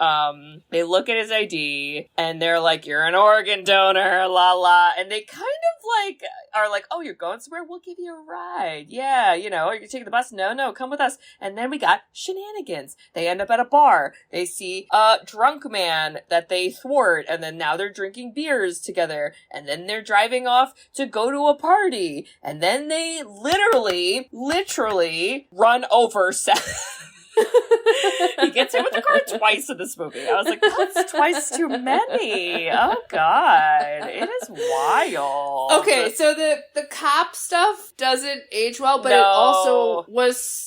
they look at his ID and they're like, you're an organ donor, la la. And they kind of like are like, oh, you're going somewhere? We'll give you a ride. Yeah, you're taking the bus? No, come with us. And then we got shenanigans. They end up at a bar. They see a drunk man that they thwart, and then now they're drinking beers together, and then they're driving off to go to a party, and then they literally run over Seth. He gets hit with the car twice in this movie. I was like, that's twice too many. Oh God, it is wild. Okay, so the cop stuff doesn't age well, but it also was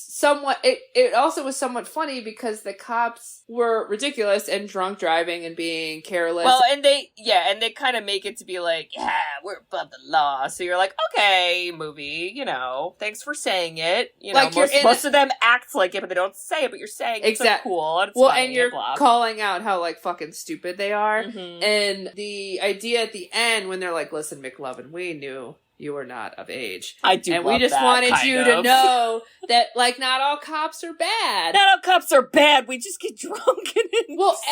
it also was somewhat funny because the cops were ridiculous and drunk driving and being careless. Well, and they kind of make it to be like, yeah, we're above the law. So you're like, okay, movie, you know, thanks for saying it. You know, like most of them act like it, but they don't say it, but you're saying it's so cool. And it's funny, and you're calling out how, like, fucking stupid they are. Mm-hmm. And the idea at the end when they're like, listen, McLovin, we knew you were not of age. I do, and we just wanted you to know that, like, not all cops are bad. Not all cops are bad. We just get drunk and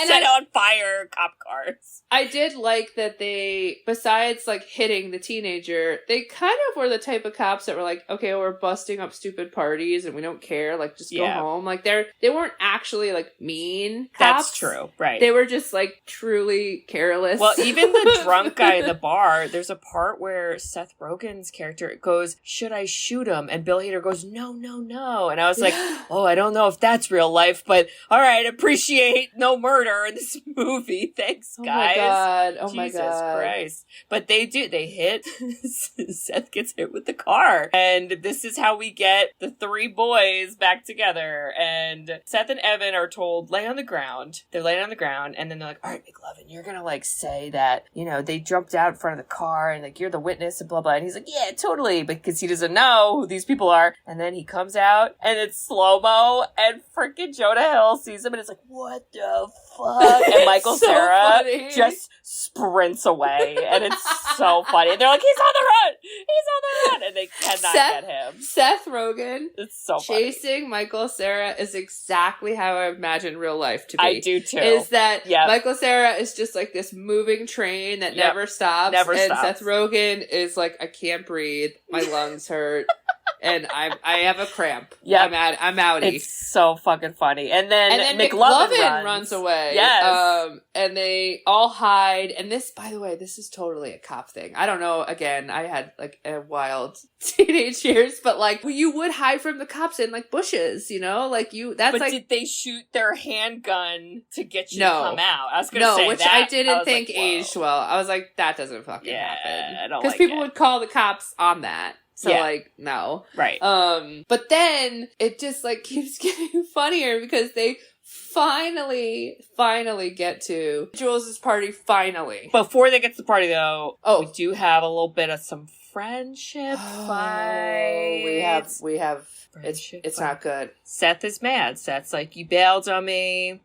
set on fire cop cars. I did like that they, besides, like, hitting the teenager, they kind of were the type of cops that were like, okay, we're busting up stupid parties and we don't care. Like, just go home. Like, they weren't actually, like, mean cops. That's true, right. They were just, like, truly careless. Well, even the drunk guy in the bar, there's a part where Seth Rogen's character goes, should I shoot him? And Bill Hader goes, no. And I was like, oh, I don't know if that's real life, but all right, appreciate no murder in this movie. Thanks, guys. Oh my God. Jesus Christ. But they hit, Seth gets hit with the car. And this is how we get the three boys back together. And Seth and Evan are told, lay on the ground. They're laying on the ground. And then they're like, all right, McLovin, you're going to, like, say that, you know, they jumped out in front of the car and, like, you're the witness and blah, blah. And he's like, yeah, totally. Because he doesn't know who these people are. And then he comes out and it's slow-mo and freaking Jonah Hill sees him and it's like, what the fuck? And Michael Cera just sprints away and it's so funny. And they're like, he's on the run! And they cannot get him. Seth Rogen it's so funny. Chasing Michael Cera is exactly how I imagine real life to be. I do too. Is that Michael Cera is just like this moving train that never stops. And Seth Rogen is like, I can't breathe. My lungs hurt. And I have a cramp. Yeah, I'm outie. It's so fucking funny. And then McLovin runs away. Yes. And they all hide. And this, by the way, this is totally a cop thing. I don't know. Again, I had like a wild teenage years, but like you would hide from the cops in like bushes, you know, like you. That's but like. Did they shoot their handgun to get you to come out? I was gonna say which that. I didn't think aged well. I was like, that doesn't fucking happen. I don't because people would call the cops on that. So, like, no. Right. But then it just, like, keeps getting funnier because they finally get to Jules' party, finally. Before they get to the party, though, we do have a little bit of some friendship fights. We have it's not good. Seth is mad. Seth's like, you bailed on me,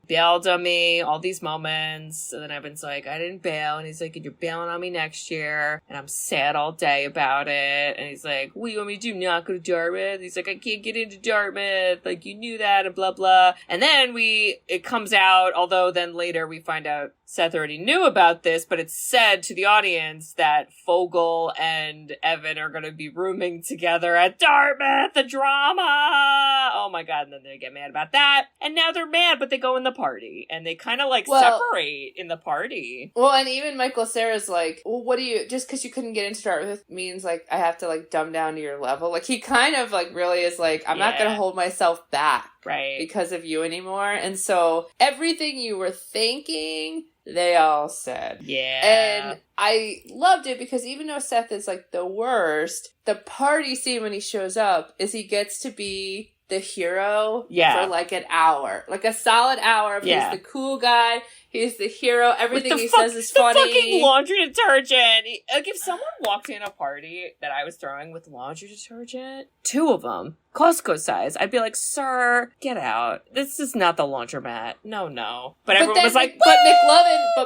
all these moments. And then Evan's like, I didn't bail. And he's like, and you're bailing on me next year. And I'm sad all day about it. And he's like, what do you want me to do, not go to Dartmouth? He's like, I can't get into Dartmouth. Like, you knew that and blah, blah. And then it comes out, although then later we find out Seth already knew about this, but it's said to the audience that Fogel and Evan are going to be rooming together at Dartmouth, the drama. Oh my God. And then they get mad about that. And now they're mad, but they go in the party and they kind of like separate in the party. Well, and even Michael Cera's like, well, what do you, just because you couldn't get into Dartmouth means like I have to like dumb down to your level. Like he kind of like really is like, I'm not going to hold myself back. Right. Because of you anymore. And so everything you were thinking, they all said. Yeah. And I loved it because even though Seth is like the worst, the party scene when he shows up is he gets to be the hero for like an hour. Like a solid hour. He's the cool guy. He's the hero. Everything he says is funny. The fucking laundry detergent. Like if someone walked in a party that I was throwing with laundry detergent, 2 of them, Costco size, I'd be like, sir, get out. This is not the laundromat. No. But everyone was like, but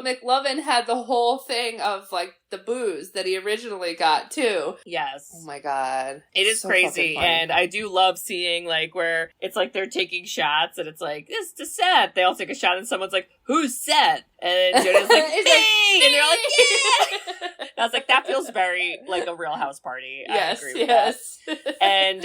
McLovin had the whole thing of like the booze that he originally got too. Yes. Oh my God. It is so crazy. And I do love seeing like where it's like they're taking shots and it's like, this to Seth. They all take a shot and someone's like, who's Seth? And Jonah's like, me! And they're like, yeah! And I was like, that feels very like a Real House party. Yes, I agree with that. And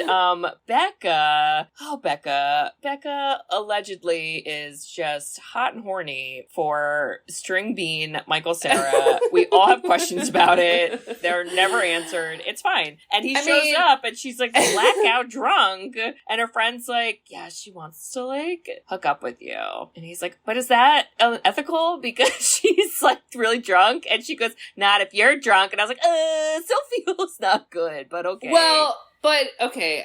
Becca allegedly is just hot and horny for String Bean Michael Cera. We all have questions about it. They're never answered. It's fine. And he shows up and she's like blackout drunk. And her friend's like, yeah, she wants to like hook up with you. And he's like, but is that unethical? Because she's like really drunk. And she goes, not if you're drunk. And I was like, still feels not good, but okay. Well, But, okay,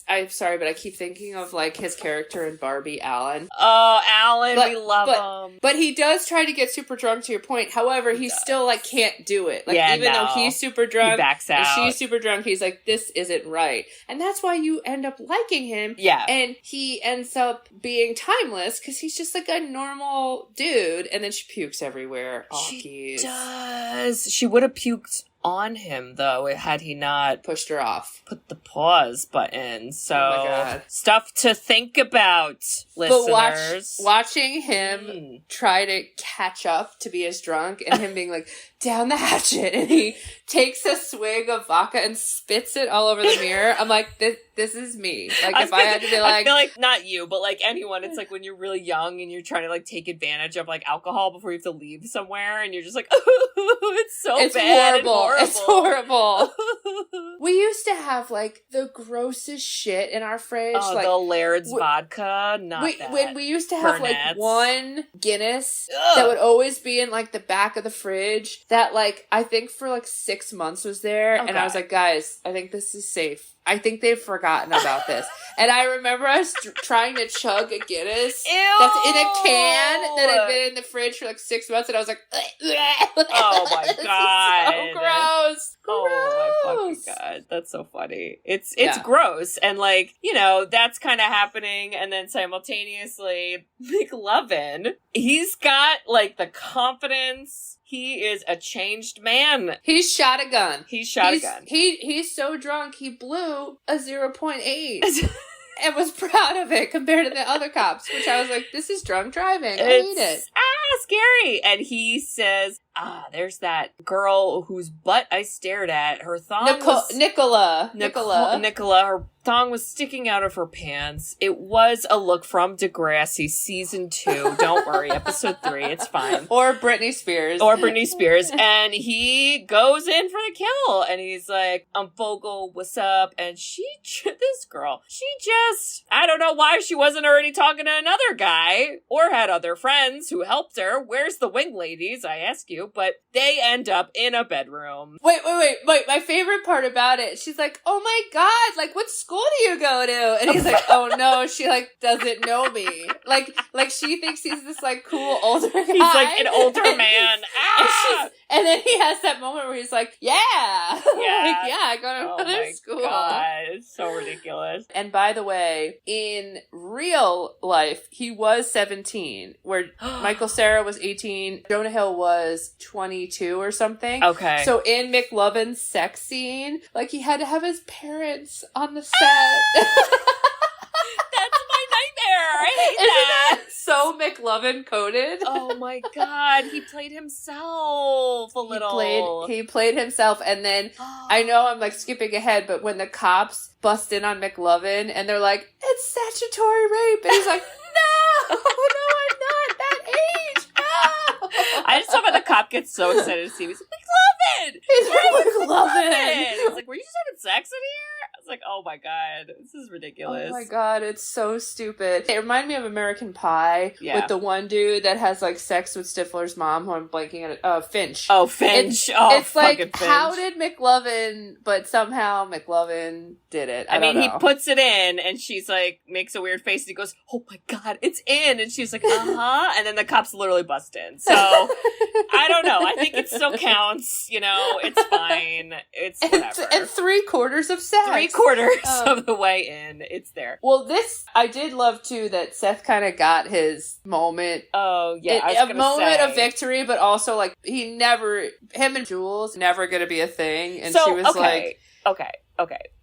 I'm sorry, but I keep thinking of, like, his character in Barbie, Alan. Oh, Alan, we love him. But he does try to get super drunk, to your point. However, he still, like, can't do it. Like, even though he's super drunk, he backs out. And she's super drunk, he's like, this isn't right. And that's why you end up liking him. Yeah. And he ends up being timeless, because he's just, like, a normal dude. And then she pukes everywhere. She does. She would have puked on him, though, had he not pushed her off, put the pause button. So, oh my God. Stuff to think about, listeners. But watching him try to catch up to be as drunk, and him being like, down the hatchet, and he takes a swig of vodka and spits it all over the mirror. I'm like, this is me. Like, if I had to be like, I feel like not you, but like anyone, it's like when you're really young and you're trying to like take advantage of like alcohol before you have to leave somewhere, and you're just like, oh, it's so bad. Horrible. It's horrible. We used to have like the grossest shit in our fridge. Oh, like the Laird's vodka. When we used to have Burnett's. Like one Guinness that would always be in like the back of the fridge that like I think for like 6 months was there, and I was like, guys, I think this is safe. I think they've forgotten about this. And I remember us trying to chug a Guinness that's in a can that had been in the fridge for like 6 months, and I was like, oh my God. So gross. Oh my fucking God. That's so funny. It's gross. And like, you know, that's kind of happening. And then simultaneously, McLovin, he's got like the confidence. He is a changed man. He's shot a gun. He's so drunk, he blew a 0.8. And was proud of it compared to the other cops, which I was like, this is drunk driving. I hate it. Scary. And he says, there's that girl whose butt I stared at. Her thong Nicola, her thong was sticking out of her pants. It was a look from Degrassi season 2. Don't worry, episode 3. It's fine. Or Britney Spears. And he goes in for the kill. And he's like, Bogle, what's up? And this girl, I don't know why she wasn't already talking to another guy or had other friends who helped her. Where's the wing ladies, I ask you? But they end up in a bedroom. Wait. My favorite part about it, she's like, oh my God, like, what school do you go to? And he's like, oh no, she like doesn't know me. Like she thinks he's this like cool older guy. He's like an older man. And then he has that moment where he's like, yeah. I go to another school. God, it's so ridiculous. And by the way, in real life, he was 17, where Michael Cera was 18, Jonah Hill was 22 or something. Okay. So in McLovin's sex scene, like, he had to have his parents on the set. That's my nightmare. I hate that. So McLovin coded. Oh my God. He played himself a little. He played himself, and then I know I'm like skipping ahead, but when the cops bust in on McLovin and they're like, it's statutory rape, and he's like, no, I'm not that age. No. I just love how the cop gets so excited to see me. He's like, McLovin! He's like, McLovin! He's like, were you just having sex in here? I was like, oh my God, this is ridiculous. Oh my God, it's so stupid. It reminded me of American Pie with the one dude that has like sex with Stifler's mom, who I'm blanking at Finch. Oh, Finch. It's like, Finch. How did McLovin, but somehow McLovin did it. I mean, he puts it in, and she's like, makes a weird face, and he goes, oh my God, it's in. And she's like, uh-huh. And then the cops literally bust in. So, I don't know. I think it still counts. You know, it's fine. It's whatever. And 3/4 of sex. 3/4 of the way in. It's there. Well, I did love, too, that Seth kind of got his moment. Oh, yeah. A moment of victory, but also, like, him and Jules, never going to be a thing. And she was like... Okay.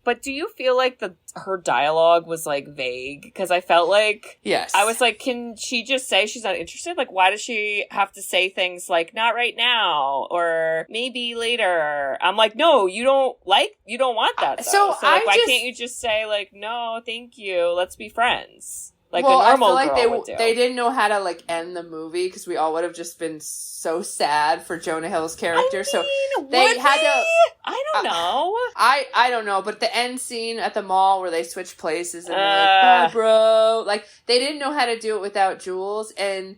But do you feel like her dialogue was, like, vague? Because I felt like... Yes. I was like, can she just say she's not interested? Like, why does she have to say things like, not right now, or maybe later? I'm like, no, you don't want that, though. So like, why can't you just say, like, no, thank you, let's be friends? like a normal I feel like girl would do. They didn't know how to like end the movie because we all would have just been so sad for Jonah Hill's character. So they had to. I don't know. I don't know, but the end scene at the mall where they switch places and they're like, "Oh, bro," like they didn't know how to do it without Jules, and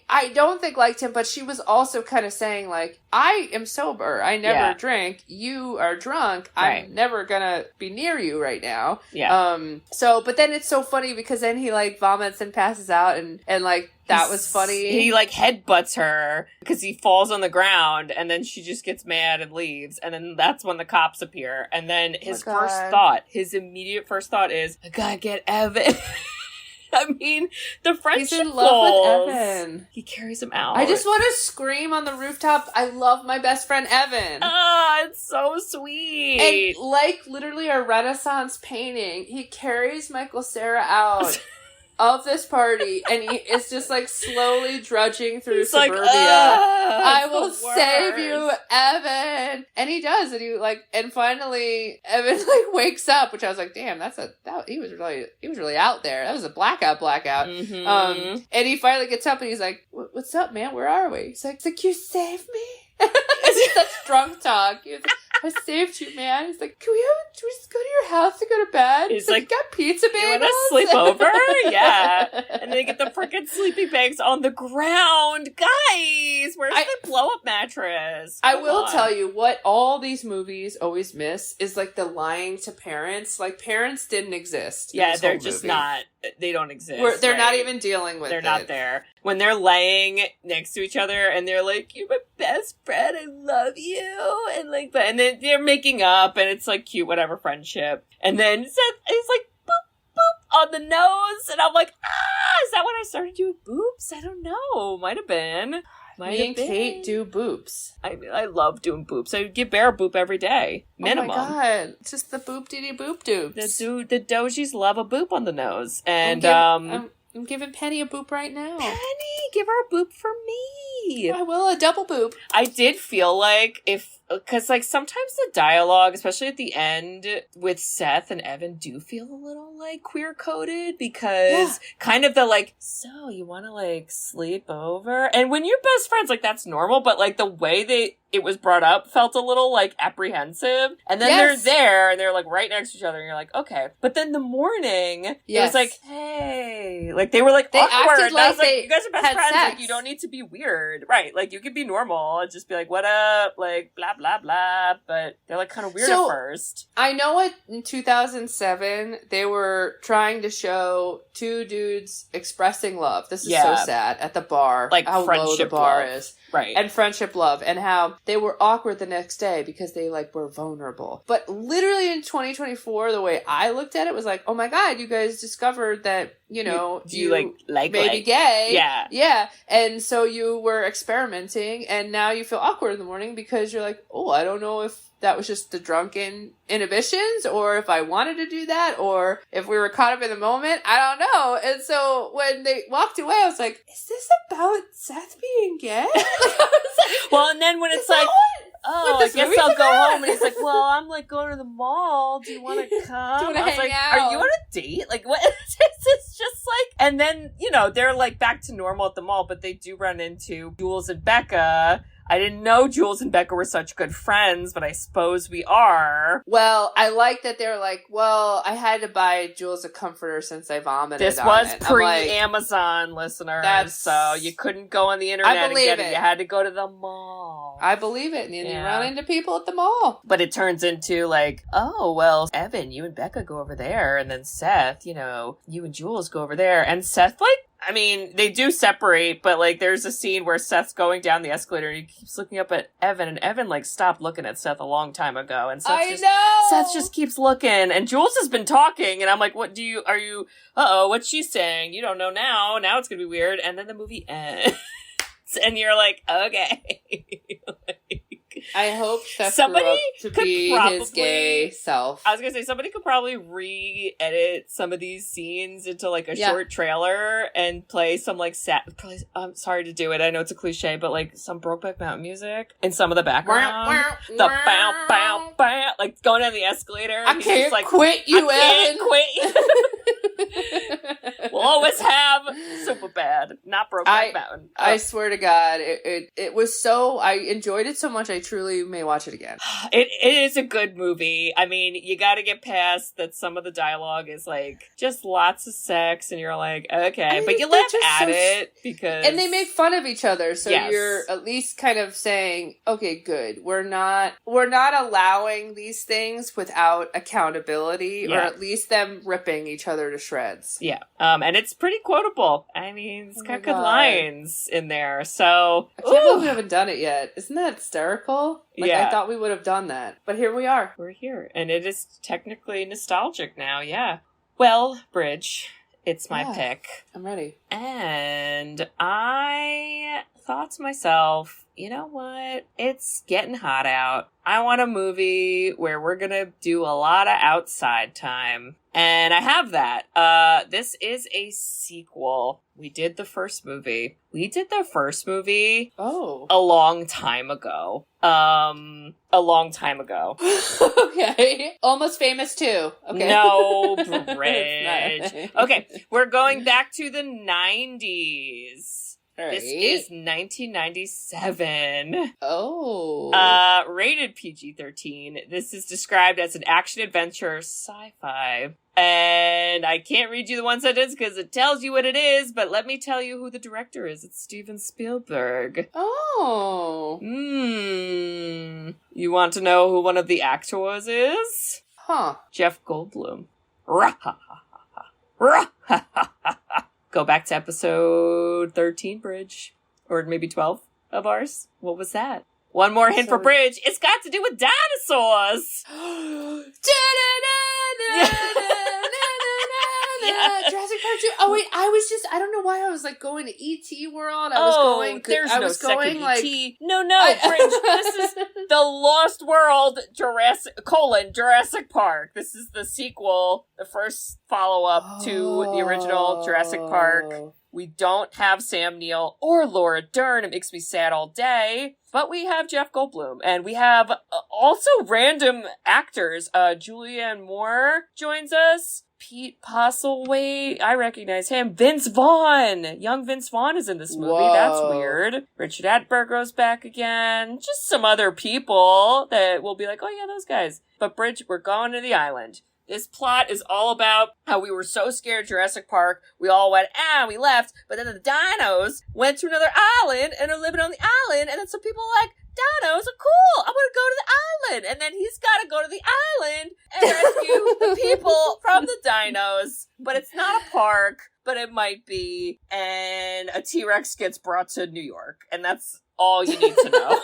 I don't think liked him, but she was also kind of saying like, "I am sober. I never drink. You are drunk. Right. I'm never gonna be near you right now." Yeah. So, but then it's so funny because then he like vomits and passes out, and like that was funny. He like headbutts her because he falls on the ground, and then she just gets mad and leaves, and then that's when the cops appear, and then his immediate first thought is, I gotta get Evan. I mean, the friendship He's in love goals. with Evan. He carries him out. I just want to scream on the rooftop, I love my best friend Evan. It's so sweet. And like literally a Renaissance painting, he carries Michael Cera out of this party, and he is just like slowly drudging through suburbia. Like, I will save you, Evan. And he does, and finally Evan like wakes up, which I was like, damn, he was really out there. That was a blackout. Mm-hmm. And he finally gets up and he's like, what's up, man? Where are we? He's like, you saved me? It's such drunk talk. He was like, I saved you, man. He's like, can we just go to your house to go to bed? He's like, got pizza bagels? You want to sleep over? Yeah. And they get the freaking sleeping bags on the ground. Guys, where's the blow-up mattress? I will tell you what all these movies always miss is like the lying to parents. Like, parents didn't exist. Yeah, they're just not. They don't exist. They're not even dealing with it. They're not there. When they're laying next to each other and they're like, you're my best friend, I love you. And like that. And then they're making up and it's like cute, whatever, friendship. And then Seth is like, boop, boop, on the nose. And I'm like, is that when I started doing boobs? I don't know. Might have been. Me and Kate do boobs. I love doing boobs. I give Bear a boop every day. Minimum. Oh my god. Just the boop-diddy-boop doobs. The Dojies love a boop on the nose. And I'm giving Penny a boop right now. Penny, give her a boop for me. I will, a double boop. I did feel like because like sometimes the dialogue, especially at the end with Seth and Evan, do feel a little like queer coded because kind of the like, so you want to like sleep over? And when you're best friends, like that's normal, but like the way it was brought up felt a little like apprehensive. And then they're there and they're like right next to each other and you're like, okay. But then the morning, it was like, hey, like they were like they awkward. Acted like you guys are best friends. Sex. Like you don't need to be weird. Right. Like you could be normal and just be like, what up? Like blah, blah, blah. But they're like kind of weird at first. I know in 2007, they were trying to show two dudes expressing love. This is so sad at the bar. Like how friendship low the bar love. is. Right. And friendship love, and how they were awkward the next day because they like were vulnerable. But literally in 2024, the way I looked at it was like, oh my god, you guys discovered that, you like maybe gay. Yeah. Yeah. And so you were experimenting and now you feel awkward in the morning because you're like, oh, I don't know if that was just the drunken inhibitions or if I wanted to do that or if we were caught up in the moment. I don't know. And so when they walked away, I was like, is this about Seth being gay? Well, and then when it's like, I guess I'll go home. And he's like, well, I'm like going to the mall. Do you want to come? Do you want to hang out? Are you on a date? Like, what? It's just like, and then, they're like back to normal at the mall, but they do run into Jules and Becca. I didn't know Jules and Becca were such good friends, but I suppose we are. Well, I like that they're like, well, I had to buy Jules a comforter since I vomited This on was it. pre-Amazon, listeners, so you couldn't go on the internet and get it. You had to go to the mall. I believe it, and then you run into people at the mall. But it turns into like, oh, well, Evan, you and Becca go over there, and then Seth, you and Jules go over there, and Seth, they do separate, but, there's a scene where Seth's going down the escalator and he keeps looking up at Evan, and Evan, stopped looking at Seth a long time ago, and Seth just keeps looking, and Jules has been talking, and I'm like, what's she saying? You don't know now it's gonna be weird, and then the movie ends, and you're like, okay. I hope Seth grew up to be his gay self. I was gonna say, somebody could probably re-edit some of these scenes into a short trailer and play some I'm sorry to do it, I know it's a cliche, but some Brokeback Mountain music in some of the background. The bow, bow, bow, going down the escalator. I can't quit you, Evan. Quit. We'll always have Superbad, not Brokeback Mountain. I swear to God, it was so, I enjoyed it so much, I truly may watch it again. It is a good movie. I mean, you gotta get past that some of the dialogue is like, just lots of sex, and you're like, okay, but you laugh at it, because... And they make fun of each other, so you're at least kind of saying, okay, good, we're not allowing these things without accountability, or at least them ripping each other to shreds. Yeah. And it's pretty quotable. I mean, it's got good lines in there, so... I can't believe we haven't done it yet. Isn't that hysterical? I thought we would have done that. But here we are. We're here. And it is technically nostalgic now, yeah. Well, Bridge, it's my pick. I'm ready. And I thought to myself, you know what? It's getting hot out. I want a movie where we're gonna do a lot of outside time. And I have that. This is a sequel. We did the first movie. Oh. A long time ago. Okay. Almost Famous too. Okay. No, Bridge. Okay, we're going back to the 90s. Right. This is 1997. Oh. Rated PG-13. This is described as an action-adventure sci-fi. And I can't read you the one sentence because it tells you what it is, but let me tell you who the director is. It's Steven Spielberg. Oh. You want to know who one of the actors is? Huh. Jeff Goldblum. Go back to episode 13, Bridge. Or maybe 12 of ours. What was that? One more hint for Bridge. It's got to do with dinosaurs. Jurassic Park 2. Oh wait, I don't know why I was like going to E.T. World. There's no second E.T. No, Bridge. This is the Lost World Jurassic Park. This is the sequel, the first follow-up to the original Jurassic Park. We don't have Sam Neill or Laura Dern. It makes me sad all day. But we have Jeff Goldblum. And we have also random actors. Julianne Moore joins us. Pete Postlethwaite, I recognize him. Vince Vaughn! Young Vince Vaughn is in this movie. Whoa. That's weird. Richard Attenborough's back again. Just some other people that will be like, oh yeah, those guys. But Bridge, we're going to the island. This plot is all about how we were so scared of Jurassic Park, we all went, we left, but then the dinos went to another island and are living on the island, and then some people were like, dinos are cool, I want to go to the island, and then he's got to go to the island and rescue the people from the dinos, but it's not a park, but it might be, and a T-Rex gets brought to New York, and that's all you need to know.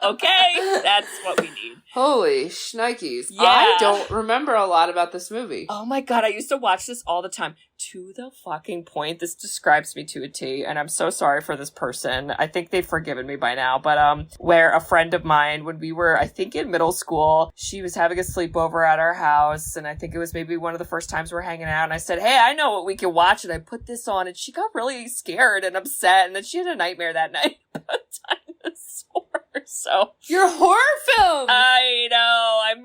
Okay, that's what we need. Holy shnikes. Yeah. I don't remember a lot about this movie. Oh my god, I used to watch this all the time. To the fucking point, this describes me to a T, and I'm so sorry for this person. I think they've forgiven me by now, but where a friend of mine, when we were, I think in middle school, she was having a sleepover at our house, and I think it was maybe one of the first times we were hanging out, and I said, hey, I know what we can watch, and I put this on, and she got really scared and upset, and then she had a nightmare that night about dinosaurs. So your horror film. I know. I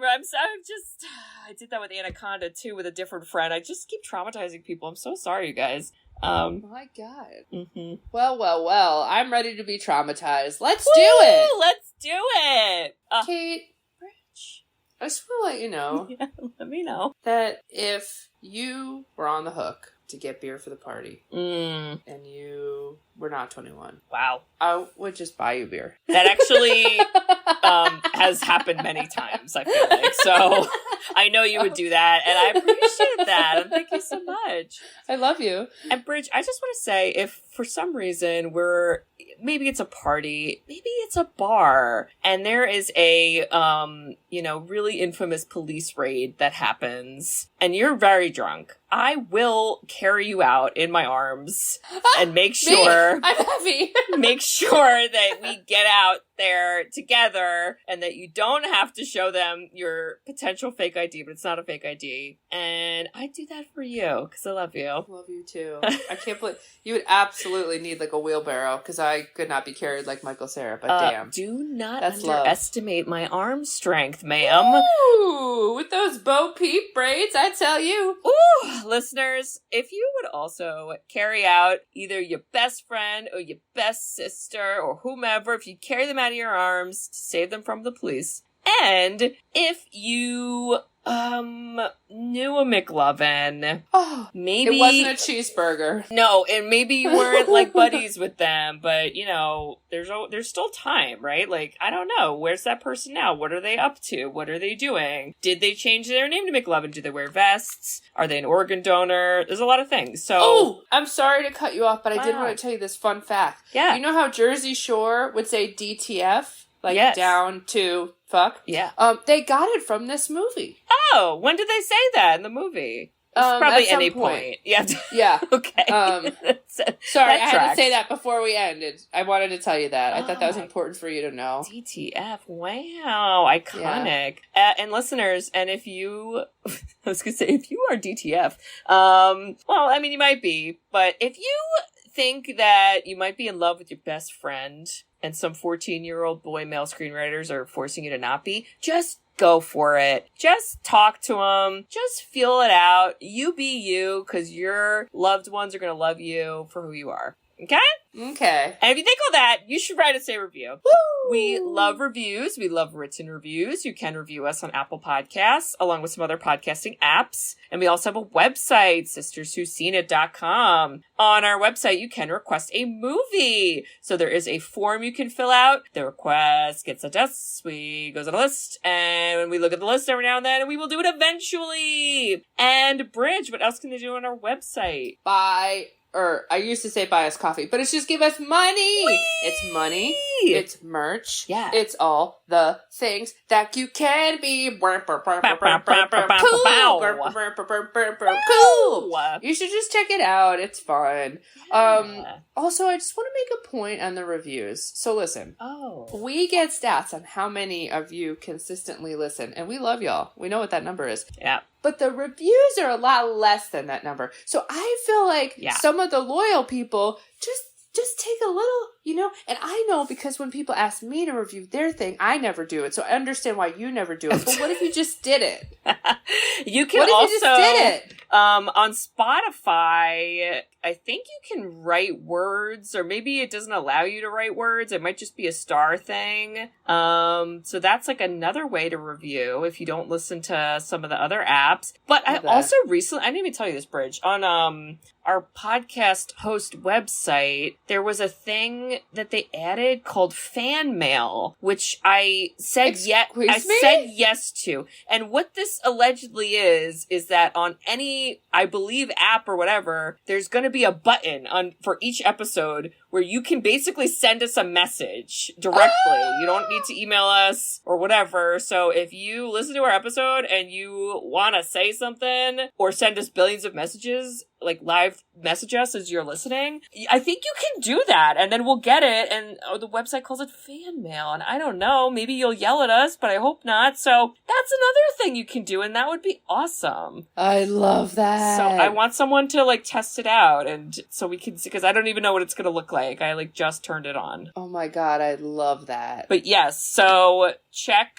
did that with Anaconda too with a different friend. I just keep traumatizing people. I'm so sorry, you guys. My God. Mm-hmm. Well. I'm ready to be traumatized. Let's do it. Let's do it. Kate, Rich, I just want to let you know. Yeah, let me know that if you were on the hook to get beer for the party, and you were not 21. Wow. I would just buy you beer. That actually has happened many times, I feel like. So I know you would do that, and I appreciate that. And thank you so much. I love you. And Bridge, I just want to say, if for some reason maybe it's a party, maybe it's a bar, and there is a, really infamous police raid that happens, and you're very drunk, I will carry you out in my arms and make sure I'm heavy. make sure that we get out there together and that you don't have to show them your potential fake ID, but it's not a fake ID. And I do that for you because I love you. I love you too. I can't believe you would absolutely need like a wheelbarrow because I could not be carried like Michael Cera, but damn. Do not That's underestimate my arm strength, ma'am. Ooh, with those Bo Peep braids, I tell you. Ooh, listeners, if you would also carry out either your best friend or your best sister or whomever, if you carry them out of your arms to save them from the police, and if you knew a McLovin, maybe it wasn't a cheeseburger. No, and maybe you weren't like buddies with them, but you know, there's still time, right? Like, I don't know, where's that person now? What are they up to? What are they doing? Did they change their name to McLovin? Do they wear vests? Are they an organ donor? There's a lot of things. So, I'm sorry to cut you off, but I did want to tell you this fun fact. Yeah, you know how Jersey Shore would say DTF, like down to fuck? Yeah. They got it from this movie. Oh, when did they say that in the movie? It's probably at any some point. Yeah. Yeah. Okay. Sorry, I had to say that before we ended. I wanted to tell you that. I thought that was important for you to know. DTF. Wow. Iconic. Yeah. And listeners, and if you, I was going to say, if you are DTF, well, I mean, you might be, but if you think that you might be in love with your best friend and some 14-year-old boy male screenwriters are forcing you to not be, just go for it. Just talk to them. Just feel it out. You be you, because your loved ones are going to love you for who you are. Okay? Okay. And if you think all that, you should write us a review. Woo! We love reviews. We love written reviews. You can review us on Apple Podcasts, along with some other podcasting apps. And we also have a website, sisterswhoseenit.com. On our website, you can request a movie. So there is a form you can fill out. The request gets sent to us. We goes on a list. And we look at the list every now and then, and we will do it eventually. And Bridge, what else can they do on our website? I used to say buy us coffee, but it's just give us money. Whee! It's money. It's merch. Yeah. It's all the things that you can be. Cool. You should just check it out. It's fun. Also, I just want to make a point on the reviews. So listen. We get stats on how many of you consistently listen, and we love y'all. We know what that number is. Yeah. But the reviews are a lot less than that number. So I feel like some of the loyal people just take a little, you know, and I know because when people ask me to review their thing, I never do it. So I understand why you never do it. But what if you just did it? You can what if also, you just did it? On Spotify, I think you can write words, or maybe it doesn't allow you to write words. It might just be a star thing. So that's like another way to review if you don't listen to some of the other apps. But I also recently, I didn't even tell you this, Bridge, on our podcast host website, there was a thing that they added called fan mail, which I said yes to. And what this allegedly is that on any, I believe, app or whatever, there's going to be a button for each episode where you can basically send us a message directly. You don't need to email us or whatever. So if you listen to our episode and you want to say something or send us billions of messages, like live message us as you're listening, I think you can do that, and then we'll get it, and the website calls it fan mail, and I don't know, maybe you'll yell at us, but I hope not. So that's another thing you can do, and that would be awesome. I love that. So I want someone to like test it out, and so we can see, because I don't even know what it's gonna look like. I like just turned it on. Oh my god, I love that. But yes, so check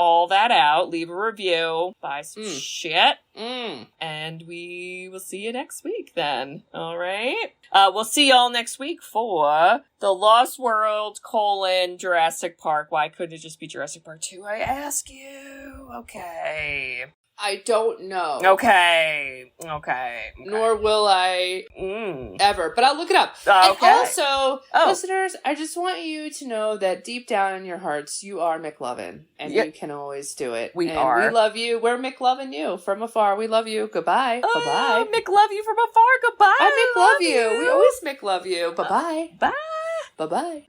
all that out, leave a review, buy some shit, and we will see you next week then. All right? We'll see y'all next week for The Lost World, Jurassic Park. Why couldn't it just be Jurassic Park 2, I ask you? Okay. I don't know. Okay. Nor will I ever. But I'll look it up. Okay. And also, listeners, I just want you to know that deep down in your hearts, you are McLovin. And you can always do it. We are. We love you. We're McLovin you. From afar, we love you. Goodbye. Bye-bye. McLove you from afar. Goodbye. I McLove you. We always McLove you. Bye-bye. Bye. Bye-bye.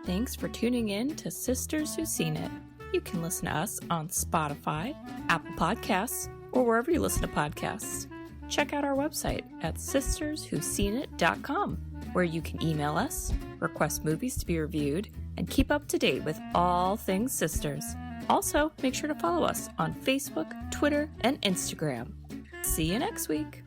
Thanks for tuning in to Sisters Who've Seen It. You can listen to us on Spotify, Apple Podcasts, or wherever you listen to podcasts. Check out our website at sisterswhoseenit.com, where you can email us, request movies to be reviewed, and keep up to date with all things sisters. Also, make sure to follow us on Facebook, Twitter, and Instagram. See you next week.